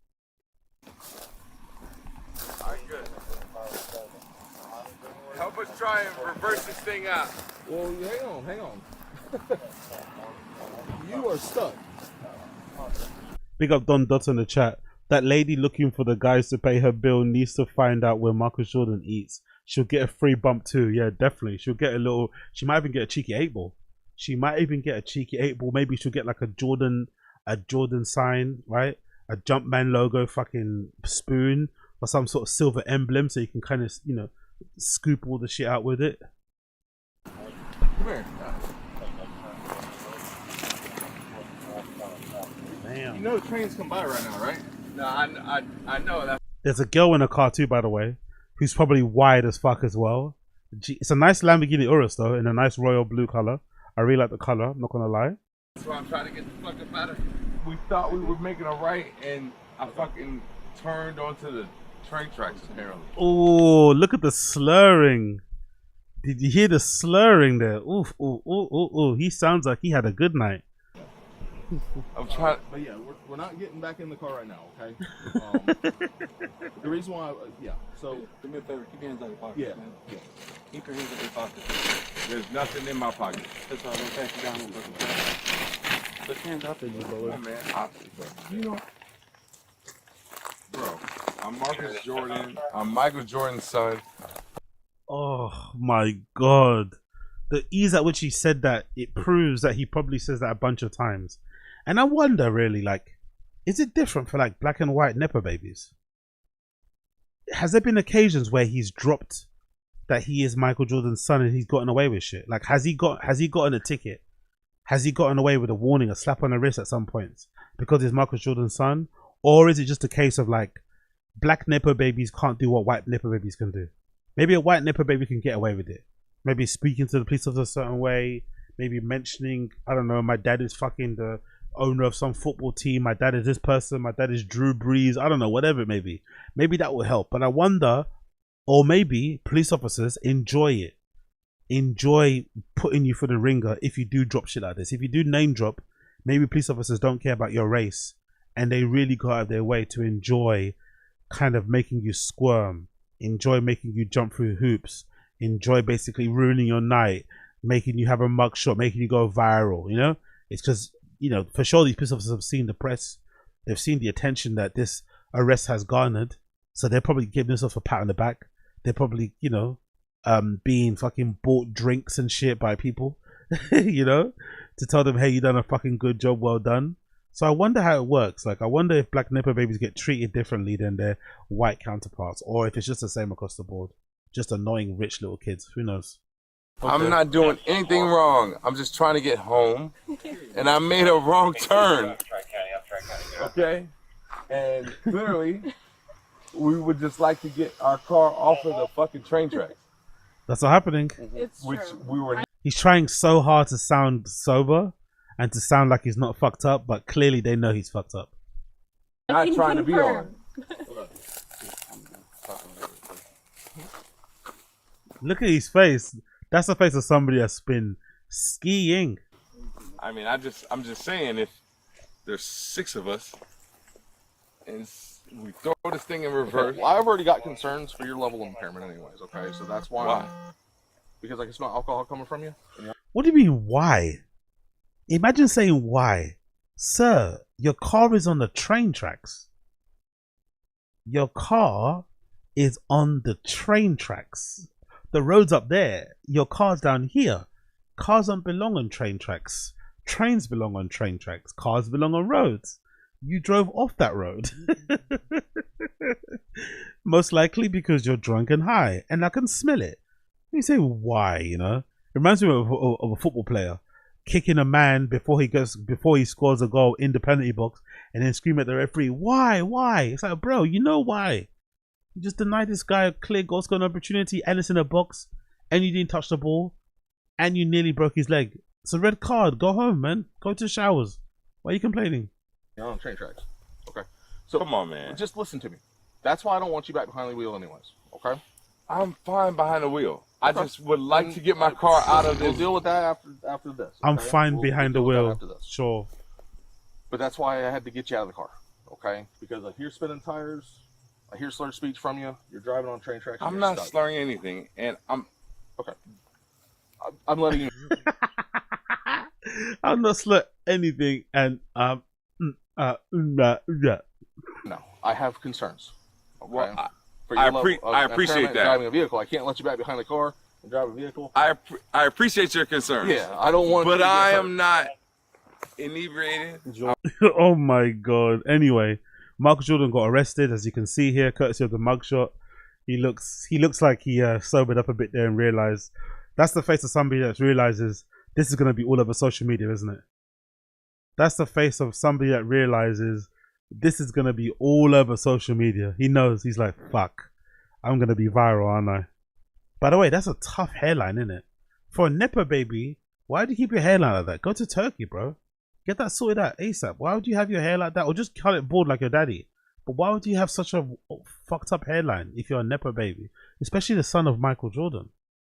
Alright, good. Help us try and reverse this thing out. Well, hang on. You are stuck. Big up Don Dot in the chat. That lady looking for the guys to pay her bill needs to find out where Marcus Jordan eats. She'll get a free bump too. Yeah, definitely. She'll get a little... She might even get a cheeky 8-ball. She might even get a cheeky 8-ball. Maybe she'll get like a Jordan sign, right? A Jumpman logo fucking spoon or some sort of silver emblem so you can kind of, you know, scoop all the shit out with it. Come here. Damn. You know the trains come by right now, right? No, I know that. There's a girl in a car too, by the way, who's probably wide as fuck as well. It's a nice Lamborghini Urus though, in a nice royal blue color. I really like the color, I'm not gonna lie. That's why I'm trying to get the fuck up out of here. We thought we were making a right and I fucking turned onto the train tracks apparently. Oh, look at the slurring. Did you hear the slurring there? Oof, ooh, ooh, ooh, ooh. He sounds like he had a good night. I'm trying. But yeah, we're not getting back in the car right now, okay? The reason why, so... Do me a favor, keep your hands out of your pocket. Yeah. Keep your hands in your pocket. There's nothing in my pocket. That's all, I'm gonna pass you down one person. Put your hands out there, you boy. Oh, man, you know... Bro, I'm Marcus Jordan. I'm Michael Jordan's son. Oh my god. The ease at which he said that, it proves that he probably says that a bunch of times. And I wonder really, like, is it different for like black and white Nepo babies? Has there been occasions where he's dropped that he is Michael Jordan's son and he's gotten away with shit? Like, has he gotten a ticket? Has he gotten away with a warning, a slap on the wrist at some points because he's Michael Jordan's son? Or is it just a case of like black Nepo babies can't do what white Nepo babies can do? Maybe a white Nepo baby can get away with it. Maybe speaking to the police officer a certain way. Maybe mentioning, I don't know, my dad is fucking the owner of some football team. My dad is this person. My dad is Drew Brees. I don't know, whatever it may be. Maybe that will help. But I wonder, or maybe police officers enjoy it. Enjoy putting you for the ringer if you do drop shit like this. If you do name drop, maybe police officers don't care about your race. And they really go out of their way to enjoy kind of making you squirm. Enjoy making you jump through hoops. Enjoy basically ruining your night, making you have a mugshot, making you go viral, you know? It's because, you know, for sure these police officers have seen the press. They've seen the attention that this arrest has garnered. So they're probably giving themselves a pat on the back. They're probably, you know, being fucking bought drinks and shit by people, you know, to tell them, hey, you done a fucking good job, well done. So I wonder how it works. Like, I wonder if black Nepo babies get treated differently than their white counterparts, or if it's just the same across the board. Just annoying rich little kids. Who knows? Okay. I'm not doing anything wrong. I'm just trying to get home, and I made a wrong turn. Okay? And clearly, we would just like to get our car off of the fucking train tracks. That's not happening. It's which true. we were. He's trying so hard to sound sober and to sound like he's not fucked up, but clearly they know he's fucked up. Not trying to be on. Look at his face. That's the face of somebody that's been skiing. I mean, I'm just saying, if there's 6 of us and we throw this thing in reverse. Well, I've already got concerns for your level of impairment anyways, okay? So that's why. Because I can smell alcohol coming from you. What do you mean, why? Imagine saying why. Sir, your car is on the train tracks. Your car is on the train tracks. The road's up there. Your car's down here. Cars don't belong on train tracks. Trains belong on train tracks. Cars belong on roads. You drove off that road. Most likely because you're drunk and high, and I can smell it. You say why? You know, reminds me of a football player kicking a man before he scores a goal in the penalty box, and then scream at the referee, "Why? Why?" It's like, bro, you know why? You just denied this guy a clear goal scoring opportunity, and it's in a box, and you didn't touch the ball, and you nearly broke his leg. It's a red card. Go home, man. Go to the showers. Why are you complaining? You're on train tracks. Okay. So come on, man. Just listen to me. That's why I don't want you back behind the wheel anyways. Okay? I'm fine behind the wheel. I just would like to get my car out of this. We'll deal with that after this. Okay? I'm fine behind the wheel. Sure. But that's why I had to get you out of the car. Okay? Because I hear spinning tires. I hear slurred speech from you. You're driving on train tracks. I'm not slurring anything, and I'm okay. I'm letting you. I'm not slurring anything, and No, I have concerns. Okay? Well, I appreciate that. Driving a vehicle, I can't let you back behind the car and drive a vehicle. I appreciate your concerns. Yeah, I don't want. But I am not inebriated. Oh my god. Anyway, Michael Jordan got arrested, as you can see here, courtesy of the mugshot. He looks like he sobered up a bit there and realized that's the face of somebody that realizes this is going to be all over social media, isn't it? That's the face of somebody that realizes this is going to be all over social media. He knows. He's like, fuck, I'm going to be viral, aren't I? By the way, that's a tough hairline, isn't it? For a Nepo baby, why do you keep your hairline like that? Go to Turkey, bro. Get that sorted out ASAP. Why would you have your hair like that? Or just cut it bald like your daddy. But why would you have such a fucked up hairline if you're a Nepo baby? Especially the son of Michael Jordan.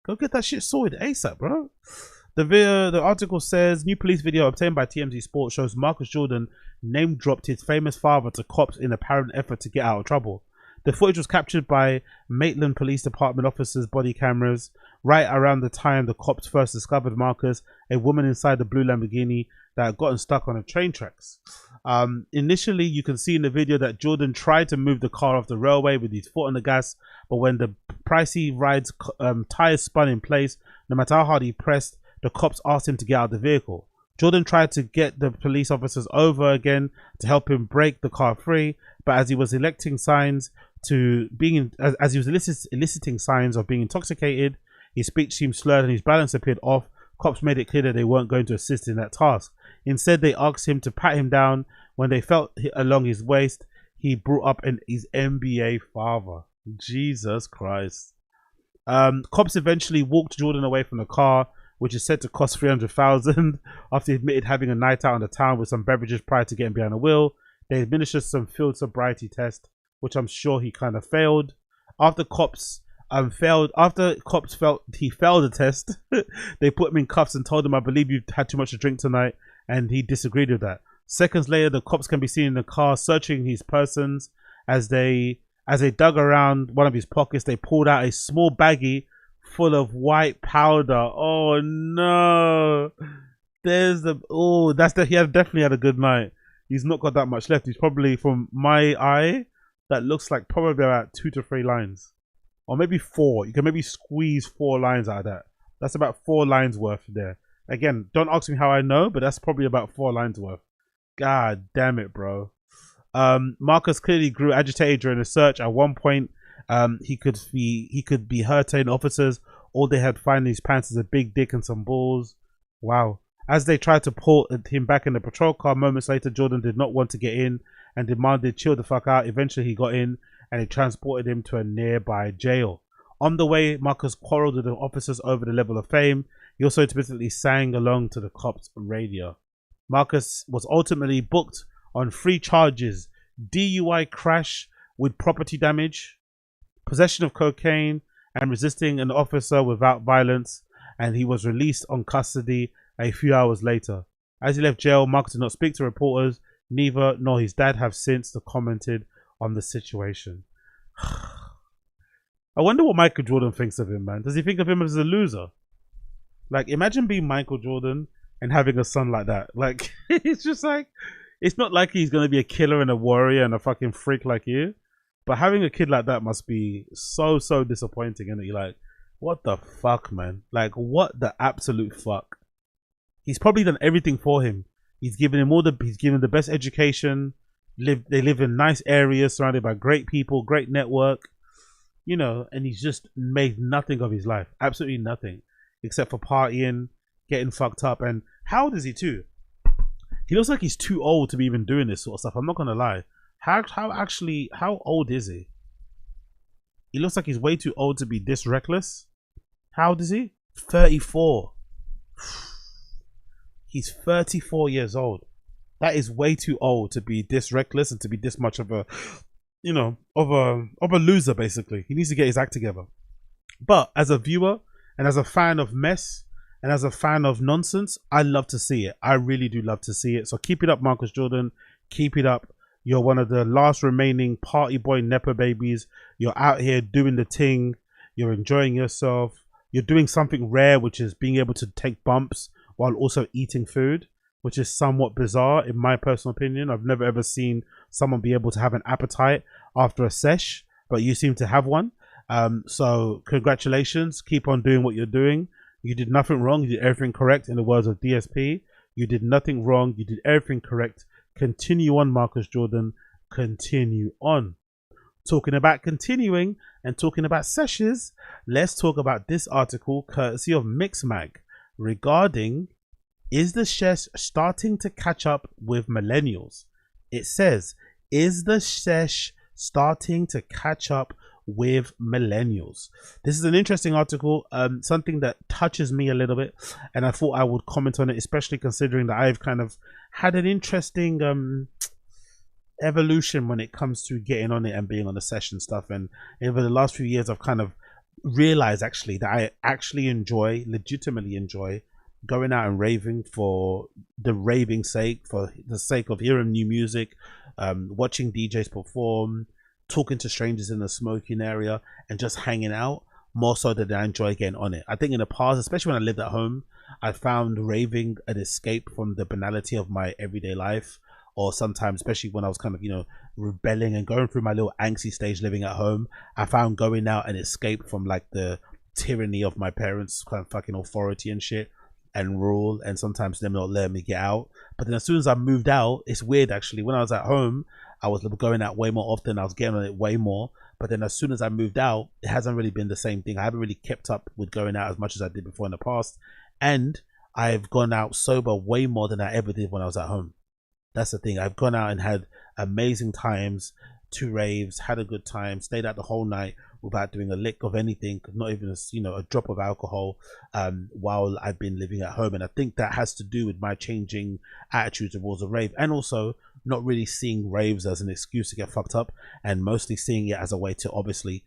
Go get that shit sorted ASAP, bro. The article says, new police video obtained by TMZ Sports shows Marcus Jordan name-dropped his famous father to cops in apparent effort to get out of trouble. The footage was captured by Maitland Police Department officers' body cameras right around the time the cops first discovered Marcus, a woman inside the blue Lamborghini that had gotten stuck on the train tracks. Initially, you can see in the video that Jordan tried to move the car off the railway with his foot on the gas, but when the pricey ride's tires spun in place, no matter how hard he pressed, the cops asked him to get out of the vehicle. Jordan tried to get the police officers over again to help him break the car free, but as he was eliciting signs of being intoxicated, his speech seemed slurred and his balance appeared off. Cops made it clear that they weren't going to assist in that task. Instead, they asked him to pat him down. When they felt along his waist, he brought up his NBA father. Jesus Christ. Cops eventually walked Jordan away from the car, which is said to cost $300,000 after he admitted having a night out in the town with some beverages prior to getting behind the wheel. They administered some field sobriety test, which I'm sure he kind of failed. After cops felt he failed the test, they put him in cuffs and told him, "I believe you had too much to drink tonight," and he disagreed with that. Seconds later, the cops can be seen in the car searching his persons. As they dug around one of his pockets, they pulled out a small baggie full of white powder. Oh no! He definitely had a good night. He's not got that much left. He's probably, from my eye, that looks like probably about 2 to 3 lines, or maybe 4. You can maybe squeeze 4 lines out of that. That's about 4 lines worth there. Again, don't ask me how I know, but that's probably about 4 lines worth. God damn it, bro. Marcus clearly grew agitated during the search. At one point, he could be hurting officers. All they had found in his pants is a big dick and some balls. Wow. As they tried to pull him back in the patrol car, moments later, Jordan did not want to get in and demanded chill the fuck out. Eventually, he got in and they transported him to a nearby jail. On the way, Marcus quarreled with the officers over the level of fame. He also intermittently sang along to the cops' radio. Marcus was ultimately booked on 3 charges: DUI crash with property damage, possession of cocaine, and resisting an officer without violence, and he was released on custody a few hours later. As he left jail, Marcus did not speak to reporters. Neither nor his dad have since commented on the situation. I wonder what Michael Jordan thinks of him, man. Does he think of him as a loser? Like, imagine being Michael Jordan and having a son like that. Like, it's just like, it's not like he's going to be a killer and a warrior and a fucking freak like you. But having a kid like that must be so disappointing, and you're like, what the fuck, man? Like, what the absolute fuck? He's probably done everything for him. He's given him he's given him the best education. They live in nice areas, surrounded by great people, great network, you know, and he's just made nothing of his life. Absolutely nothing, except for partying, getting fucked up. And how old is he too? He looks like he's too old to be even doing this sort of stuff. I'm not gonna lie. How old is he? He looks like he's way too old to be this reckless. How old is he? 34. He's 34 years old. That is way too old to be this reckless and to be this much of a, you know, of a loser, basically. He needs to get his act together. But as a viewer and as a fan of mess and as a fan of nonsense, I love to see it. I really do love to see it. So keep it up, Marcus Jordan. Keep it up. You're one of the last remaining party boy Nepo babies. You're out here doing the thing. You're enjoying yourself. You're doing something rare, which is being able to take bumps while also eating food, which is somewhat bizarre in my personal opinion. I've never ever seen someone be able to have an appetite after a sesh, but you seem to have one. So congratulations. Keep on doing what you're doing. You did nothing wrong. You did everything correct, in the words of DSP. You did nothing wrong. You did everything correct. Continue on, Marcus Jordan. Continue on. Talking about continuing and talking about sessions, let's talk about this article courtesy of Mixmag regarding, is the Sesh starting to catch up with millennials? It says, is the Sesh starting to catch up with millennials? This is an interesting article, something that touches me a little bit, and I thought I would comment on it, especially considering that I've kind of had an interesting evolution when it comes to getting on it and being on the session stuff. And over the last few years, I've kind of realized actually that I actually legitimately enjoy going out and raving for the raving sake, for the sake of hearing new music, watching DJs perform, talking to strangers in the smoking area, and just hanging out, more so than I enjoy getting on it. I think in the past, especially when I lived at home, I found raving an escape from the banality of my everyday life, or sometimes, especially when I was kind of, you know, rebelling and going through my little angsty stage living at home, I found going out an escape from like the tyranny of my parents' kind of fucking authority and shit and rule, and sometimes them not letting me get out. But then as soon as I moved out, it's weird actually, when I was at home I was going out way more often, I was getting on it way more, but then as soon as I moved out, it hasn't really been the same thing. I haven't really kept up with going out as much as I did before in the past, and I've gone out sober way more than I ever did when I was at home. That's the thing. I've gone out and had amazing times, 2 raves, had a good time, stayed out the whole night without doing a lick of anything, not even a drop of alcohol, while I've been living at home. And I think that has to do with my changing attitude towards a rave, and also not really seeing raves as an excuse to get fucked up, and mostly seeing it as a way to obviously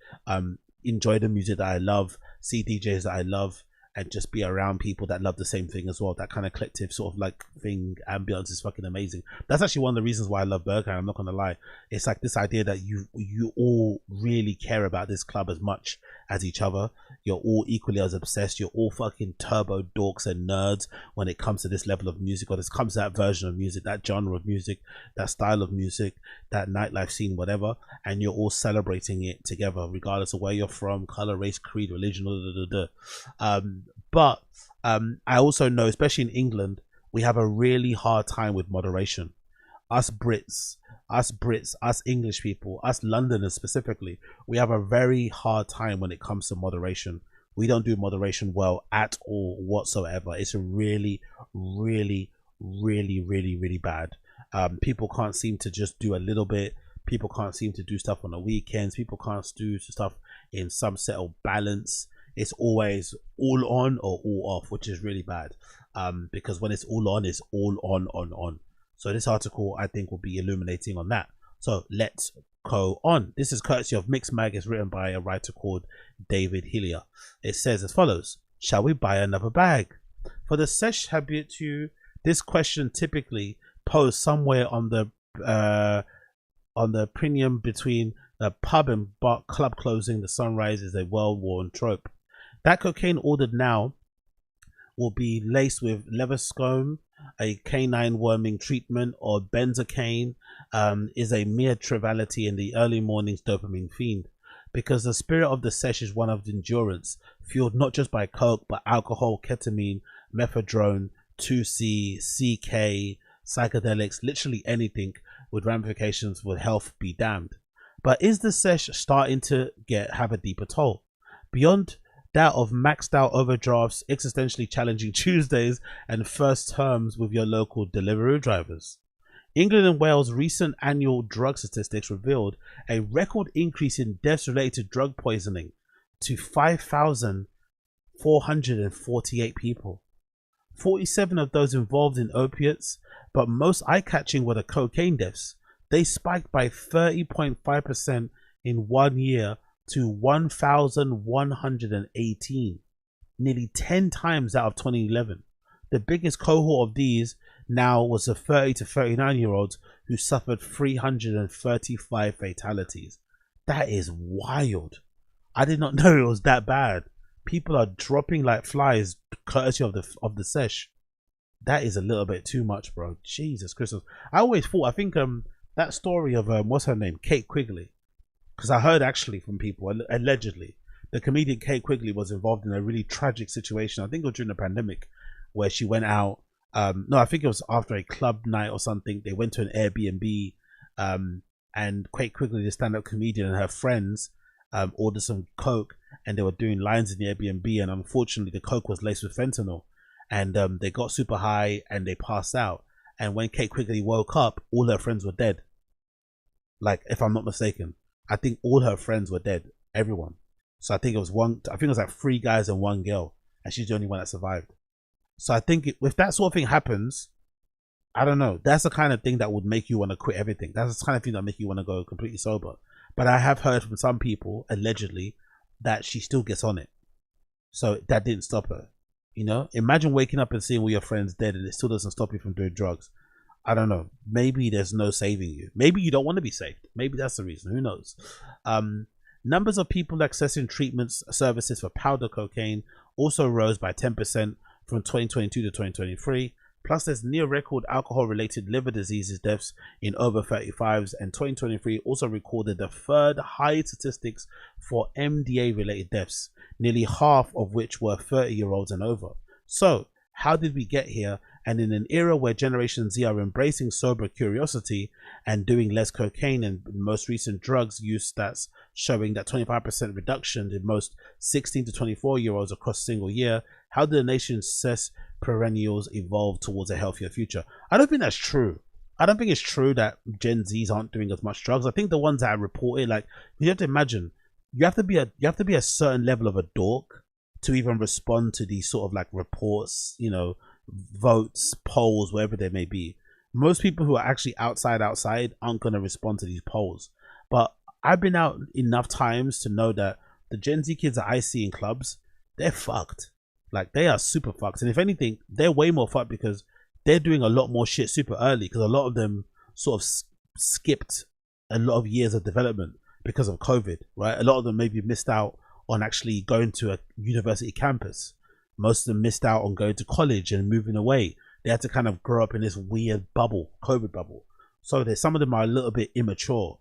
enjoy the music that I love, see DJs that I love, and just be around people that love the same thing as well. That kind of collective sort of like thing, ambience is fucking amazing. That's actually one of the reasons why I love Berghain, I'm not gonna lie. It's like this idea that you all really care about this club as much as each other. You're all equally as obsessed. You're all fucking turbo dorks and nerds when it comes to this level of music, or this comes to that version of music, that genre of music, that style of music, that nightlife scene, whatever, and you're all celebrating it together regardless of where you're from, color, race, creed, religion, but I also know, especially in England, we have a really hard time with moderation. Us Brits, us English people, us Londoners specifically, we have a very hard time when it comes to moderation. We don't do moderation well at all whatsoever. It's really bad. People can't seem to just do a little bit. People can't seem to do stuff on the weekends. People can't do stuff in some settled balance. It's always all on or all off, which is really bad, because when it's all on, it's all on. So this article, I think, will be illuminating on that. So let's go on. This is courtesy of Mixmag. It's written by a writer called David Hillier. It says as follows: shall we buy another bag? For the Sesh habitué, this question typically posed somewhere on the premium between the pub and bar club closing. The sunrise is a well-worn trope. That cocaine ordered now will be laced with leather scone a canine worming treatment or benzocaine is a mere triviality in the early morning's dopamine fiend, because the spirit of the sesh is one of endurance, fueled not just by coke but alcohol, ketamine, methadone, 2C, CK, psychedelics, literally anything with ramifications for health be damned. But is the sesh starting to have a deeper toll? Beyond that of maxed out overdrafts, existentially challenging Tuesdays, and first terms with your local delivery drivers. England and Wales' recent annual drug statistics revealed a record increase in deaths related to drug poisoning to 5,448 people. 47 of those involved in opiates, but most eye-catching were the cocaine deaths. They spiked by 30.5% in 1 year to 1,118, nearly 10 times that of 2011. The biggest cohort of these now was the 30 to 39-year-olds who suffered 335 fatalities. That is wild. I did not know it was that bad. People are dropping like flies courtesy of the sesh. That is a little bit too much, bro. Jesus Christmas. I think that story of what's her name, Kate Quigley, because I heard actually from people, allegedly, the comedian Kate Quigley was involved in a really tragic situation. I think it was during the pandemic, where she went out. No, I think it was after a club night or something. They went to an Airbnb, and Kate Quigley, the stand-up comedian, and her friends ordered some coke, and they were doing lines in the Airbnb, and unfortunately the coke was laced with fentanyl, and they got super high and they passed out. And when Kate Quigley woke up, all her friends were dead. Like, if I'm not mistaken, I think all her friends were dead, everyone. So I think it was like 3 guys and 1 girl, and she's the only one that survived. So I think if that sort of thing happens, I don't know, that's the kind of thing that would make you want to quit everything. That's the kind of thing that make you want to go completely sober. But I have heard from some people, allegedly, that she still gets on it. So that didn't stop her. You know, imagine waking up and seeing all your friends dead and it still doesn't stop you from doing drugs. I don't know. Maybe there's no saving you. Maybe you don't want to be saved. Maybe that's the reason. Who knows? Numbers of people accessing treatments services for powder cocaine also rose by 10% from 2022 to 2023. Plus, there's near record alcohol-related liver diseases deaths in over 35s, and 2023 also recorded the third highest statistics for MDA-related deaths, nearly half of which were 30-year-olds and over. So, how did we get here? And in an era where Generation Z are embracing sober curiosity and doing less cocaine, and most recent drugs use stats showing that 25% reduction in most 16 to 24-year-olds across a single year, how did the nation's cess perennials evolve towards a healthier future? I don't think that's true. I don't think it's true that Gen Zs aren't doing as much drugs. I think the ones that are reported, like, you have to imagine, you have to be a certain level of a dork to even respond to these sort of like reports, you know, votes, polls, whatever they may be. Most people who are actually outside aren't going to respond to these polls. But I've been out enough times to know that the Gen Z kids that I see in clubs, they're fucked. Like, they are super fucked. And if anything, they're way more fucked because they're doing a lot more shit super early, because a lot of them sort of skipped a lot of years of development because of COVID, right? A lot of them maybe missed out on actually going to a university campus. Most of them missed out on going to college and moving away. They had to kind of grow up in this weird bubble, COVID bubble. So some of them are a little bit immature,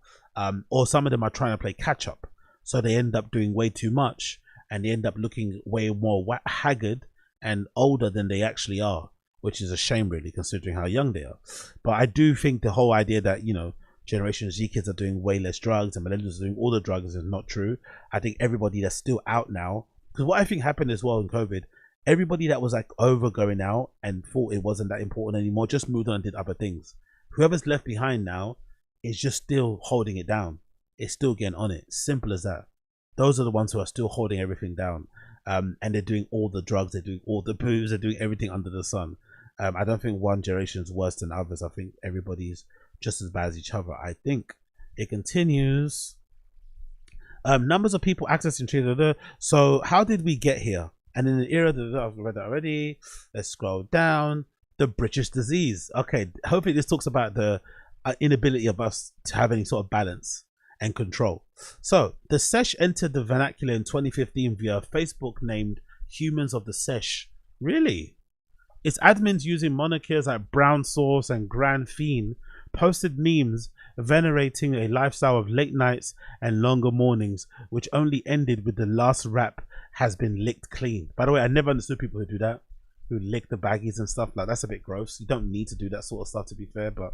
or some of them are trying to play catch up. So they end up doing way too much, and they end up looking way more haggard and older than they actually are, which is a shame really, considering how young they are. But I do think the whole idea that, you know, Generation Z kids are doing way less drugs and millennials are doing all the drugs is not true. I think everybody that's still out now, because what I think happened as well in COVID, everybody that was like over going out and thought it wasn't that important anymore just moved on and did other things. Whoever's left behind now is just still holding it down. It's still getting on it. Simple as that. Those are the ones who are still holding everything down. And they're doing all the drugs, they're doing all the booze, they're doing everything under the sun. I don't think one generation is worse than others. I think everybody's just as bad as each other. I think it continues. Numbers of people accessing treatment. So how did we get here? And in the era that I've read that already, let's scroll down. The British disease. Okay, hopefully this talks about the inability of us to have any sort of balance and control. So the Sesh entered the vernacular in 2015 via Facebook named Humans of the Sesh. Really? Its admins using monikers like Brown Sauce and Grand Fiend posted memes venerating a lifestyle of late nights and longer mornings, which only ended with the last wrap has been licked clean. By the way, I never understood people who do that, who lick the baggies and stuff. Like, that's a bit gross. You don't need to do that sort of stuff, to be fair, but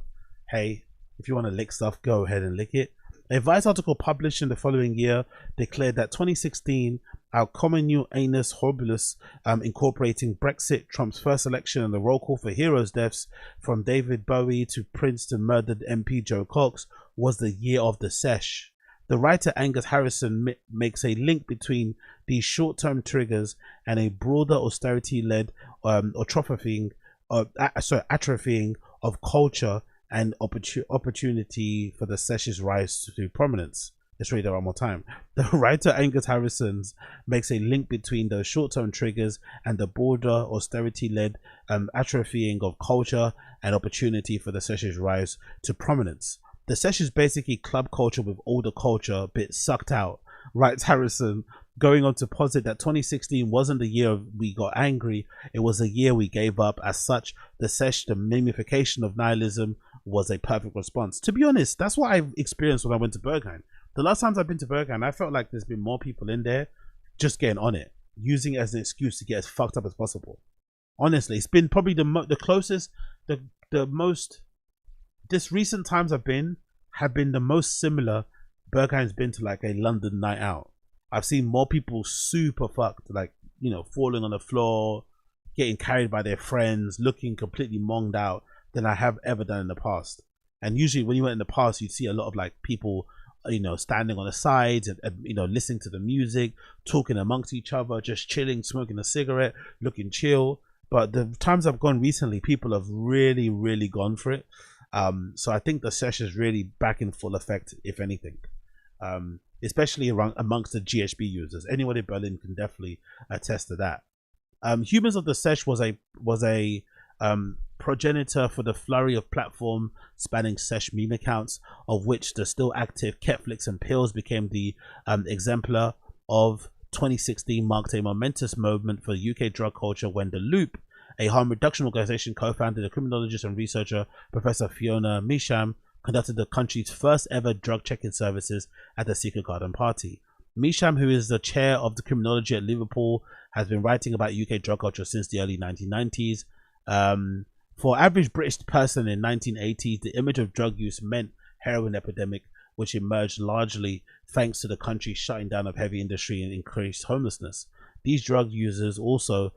hey, if you want to lick stuff, go ahead and lick it. A Vice article published in the following year declared that 2016, Our Communal Annus Horribilis, incorporating Brexit, Trump's first election, and the roll call for heroes' deaths from David Bowie to Prince to murdered MP Joe Cox, was the year of the Sesh. The writer Angus Harrison makes a link between these short-term triggers and a broader austerity-led atrophying of culture and opportunity for the Sesh's rise to prominence. Let's read that one more time. The writer Angus Harrison makes a link between those short-term triggers and the broader austerity-led atrophying of culture and opportunity for the Sesh's rise to prominence. The Sesh is basically club culture with older culture bit sucked out, writes Harrison, going on to posit that 2016 wasn't the year we got angry, it was the year we gave up. As such, the Sesh, the mimification of nihilism, was a perfect response. To be honest, that's what I've experienced when I went to Berghain. The last times I've been to Berghain, I felt like there's been more people in there just getting on it, using it as an excuse to get as fucked up as possible. Honestly, it's been probably the closest, the most, this recent times I've been have been the most similar Berghain's been to like a London night out. I've seen more people super fucked, like, you know, falling on the floor, getting carried by their friends, looking completely monged out than I have ever done in the past. And usually when you went in the past, you'd see a lot of like people, you know, standing on the sides and you know, listening to the music, talking amongst each other, just chilling, smoking a cigarette, looking chill. But the times I've gone recently, people have really gone for it. So I think the Sesh is really back in full effect, if anything. Especially amongst the GHB users. Anyone in Berlin can definitely attest to that. Humans of the Sesh was a progenitor for the flurry of platform spanning Sesh meme accounts, of which the still active Ketflix and Pills became the exemplar of. 2016 marked a momentous moment for UK drug culture when The Loop, a harm reduction organization co-founded by criminologist and researcher Professor Fiona Measham, conducted the country's first ever drug checking services at the Secret Garden Party. Measham, who is the chair of the criminology at Liverpool, has been writing about UK drug culture since the early 1990s. For average British person in 1980s, the image of drug use meant heroin epidemic, which emerged largely thanks to the country's shutting down of heavy industry and increased homelessness. These drug users also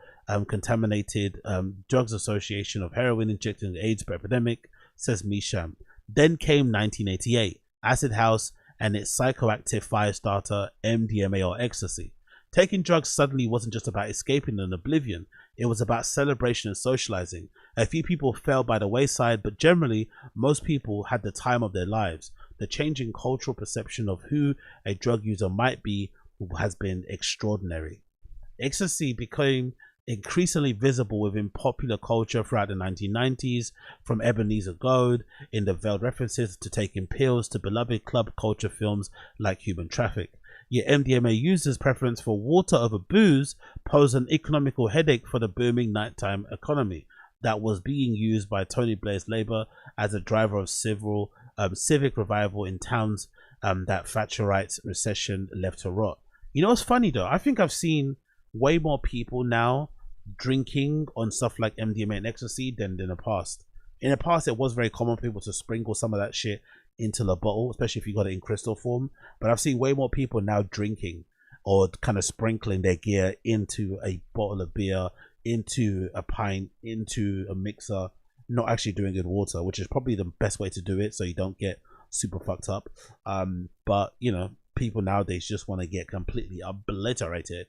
contaminated Drugs Association of heroin injecting the AIDS epidemic, says Measham. Then came 1988, Acid House and its psychoactive fire starter, MDMA or ecstasy. Taking drugs suddenly wasn't just about escaping an oblivion, it was about celebration and socializing. A few people fell by the wayside, but generally, most people had the time of their lives. The changing cultural perception of who a drug user might be has been extraordinary. Ecstasy became increasingly visible within popular culture throughout the 1990s, from Ebenezer Gold in the veiled references to Taking Pills to beloved club culture films like Human Traffic. Yet MDMA users' preference for water over booze posed an economical headache for the booming nighttime economy that was being used by Tony Blair's Labour as a driver of civic revival in towns that Thatcherite recession left to rot. You know what's funny though? I think I've seen way more people now drinking on stuff like MDMA and ecstasy than in the past. In the past, it was very common for people to sprinkle some of that shit into the bottle, especially if you got it in crystal form. But I've seen way more people now drinking or kind of sprinkling their gear into a bottle of beer, into a pint, into a mixer, not actually doing it in water, which is probably the best way to do it so you don't get super fucked up. But you know, people nowadays just want to get completely obliterated.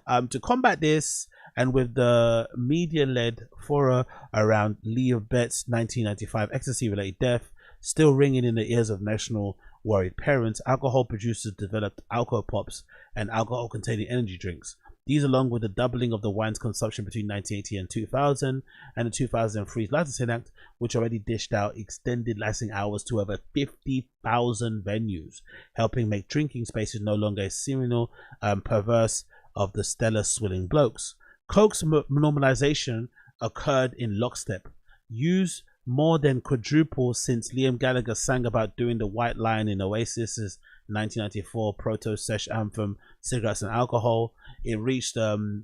To combat this, and with the media-led furor around Lee of Betts' 1995 ecstasy-related death still ringing in the ears of national worried parents, alcohol producers developed alcohol pops and alcohol-containing energy drinks. These, along with the doubling of the wine's consumption between 1980 and 2000 and the 2003 Licensing Act, which already dished out extended licensing hours to over 50,000 venues, helping make drinking spaces no longer a seminal perverse of the stellar swilling blokes. Coke's normalization occurred in lockstep. Use more than quadruple since Liam Gallagher sang about doing the White Lion in Oasis's 1994 proto Sesh anthem Cigarettes and Alcohol. It reached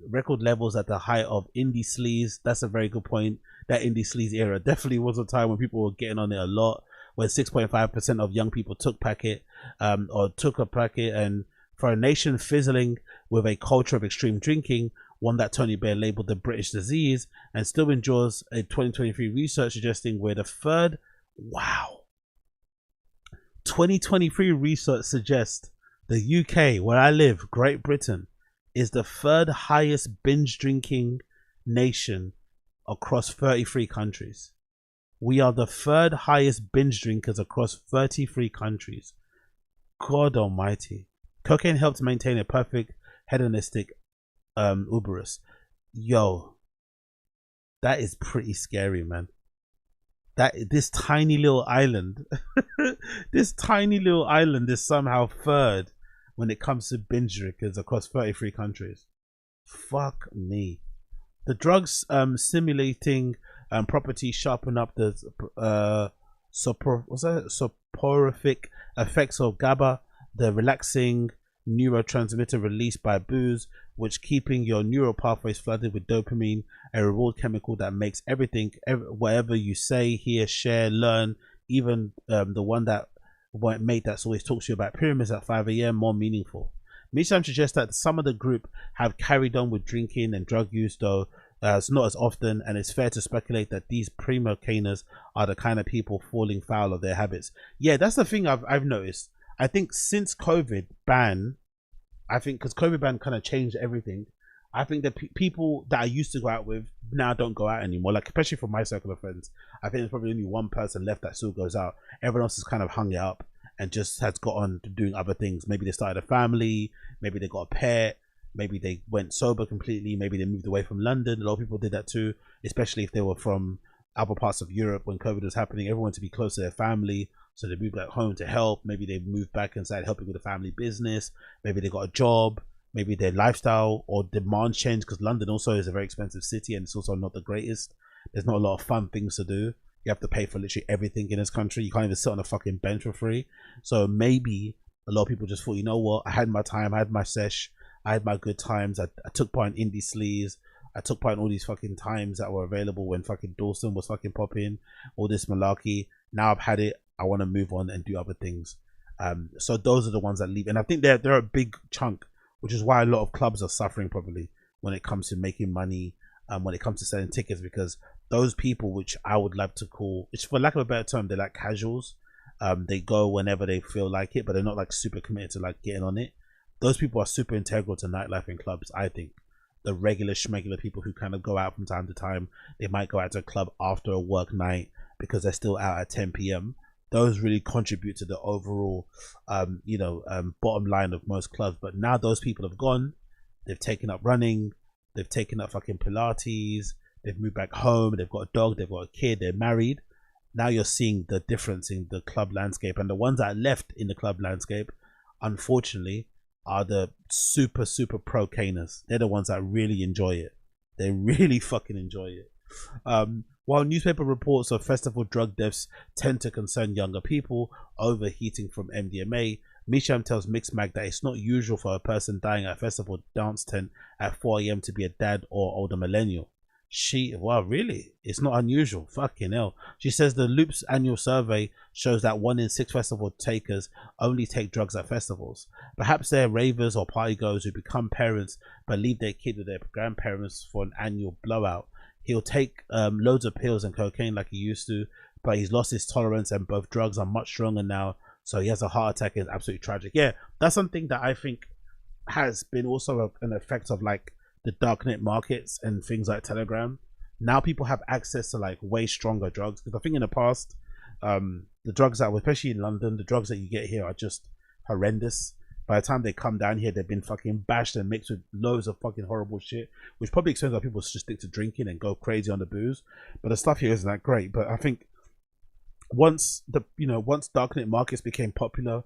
record levels at the height of indie sleaze. That's a very good point. That indie sleaze era definitely was a time when people were getting on it a lot, when 6.5% of young people took packet or took a packet. And for a nation fizzling with a culture of extreme drinking, one that Tony Blair labeled the British disease, and still endures a 2023 research suggesting we're the third. Wow. 2023 research suggests the UK, where I live, Great Britain, is the third highest binge drinking nation across 33 countries. We are the third highest binge drinkers across 33 countries. God almighty. Cocaine helps maintain a perfect hedonistic Uberus. Yo, that is pretty scary, man. That this tiny little island this tiny little island is somehow third when it comes to binge drinkers across 33 countries. Fuck me. The drugs simulating properties sharpen up the soporific effects of GABA, the relaxing neurotransmitter released by booze, which keeping your neural pathways flooded with dopamine, a reward chemical that makes everything, whatever you say, hear, share, learn, even the one that mate that's always talks to you about pyramids at 5 a.m. more meaningful. Misham suggests that some of the group have carried on with drinking and drug use, though it's not as often, and it's fair to speculate that these primo caners are the kind of people falling foul of their habits. Yeah, that's the thing I've noticed. I think since COVID ban, I think because COVID ban kind of changed everything, I think that people that I used to go out with now don't go out anymore. Like, especially from my circle of friends, I think there's probably only one person left that still goes out. Everyone else has kind of hung it up and just has got on to doing other things. Maybe they started a family, maybe they got a pet, maybe they went sober completely, maybe they moved away from London. A lot of people did that too, especially if they were from other parts of Europe when COVID was happening. Everyone wanted to be close to their family, so they moved back home to help. Maybe they moved back and started helping with the family business. Maybe they got a job. Maybe their lifestyle or demands changed, because London also is a very expensive city and it's also not the greatest. There's not a lot of fun things to do. You have to pay for literally everything in this country. You can't even sit on a fucking bench for free. So maybe a lot of people just thought, you know what, I had my time, I had my sesh, I had my good times. I took part in indie sleaze. I took part in all these fucking times that were available when fucking Dawson was fucking popping, all this malarkey. Now I've had it. I want to move on and do other things. So those are the ones that leave. And I think they're a big chunk, which is why a lot of clubs are suffering probably when it comes to making money, when it comes to selling tickets, because those people, which I would love to call, it's for lack of a better term, they're like casuals. They go whenever they feel like it, but they're not like super committed to like getting on it. Those people are super integral to nightlife in clubs, I think. The regular schmegular people who kind of go out from time to time, they might go out to a club after a work night because they're still out at 10 p.m. Those really contribute to the overall bottom line of most clubs. But now those people have gone. They've taken up running, they've taken up fucking Pilates, they've moved back home, they've got a dog, they've got a kid, they're married. Now you're seeing the difference in the club landscape, and the ones that are left in the club landscape, unfortunately, are the super pro caners. They're the ones that really enjoy it. They really fucking enjoy it. While newspaper reports of festival drug deaths tend to concern younger people overheating from MDMA, Misham tells Mixmag that it's not usual for a person dying at a festival dance tent at 4 a.m. to be a dad or older millennial. Wow, really? It's not unusual. Fucking hell. She says the Loop's annual survey shows that 1 in 6 festival takers only take drugs at festivals. Perhaps they're ravers or party goers who become parents but leave their kid with their grandparents for an annual blowout. He'll take loads of pills and cocaine like he used to, but he's lost his tolerance and both drugs are much stronger now, so he has a heart attack. It's absolutely tragic. Yeah, that's something that I think has been also an effect of like the darknet markets and things like Telegram. Now people have access to like way stronger drugs, because I think in the past the drugs that were, especially in London, the drugs that you get here are just horrendous. By the time they come down here, they've been fucking bashed and mixed with loads of fucking horrible shit, which probably explains why people just stick to drinking and go crazy on the booze. But the stuff here isn't that great. But I think once darknet markets became popular,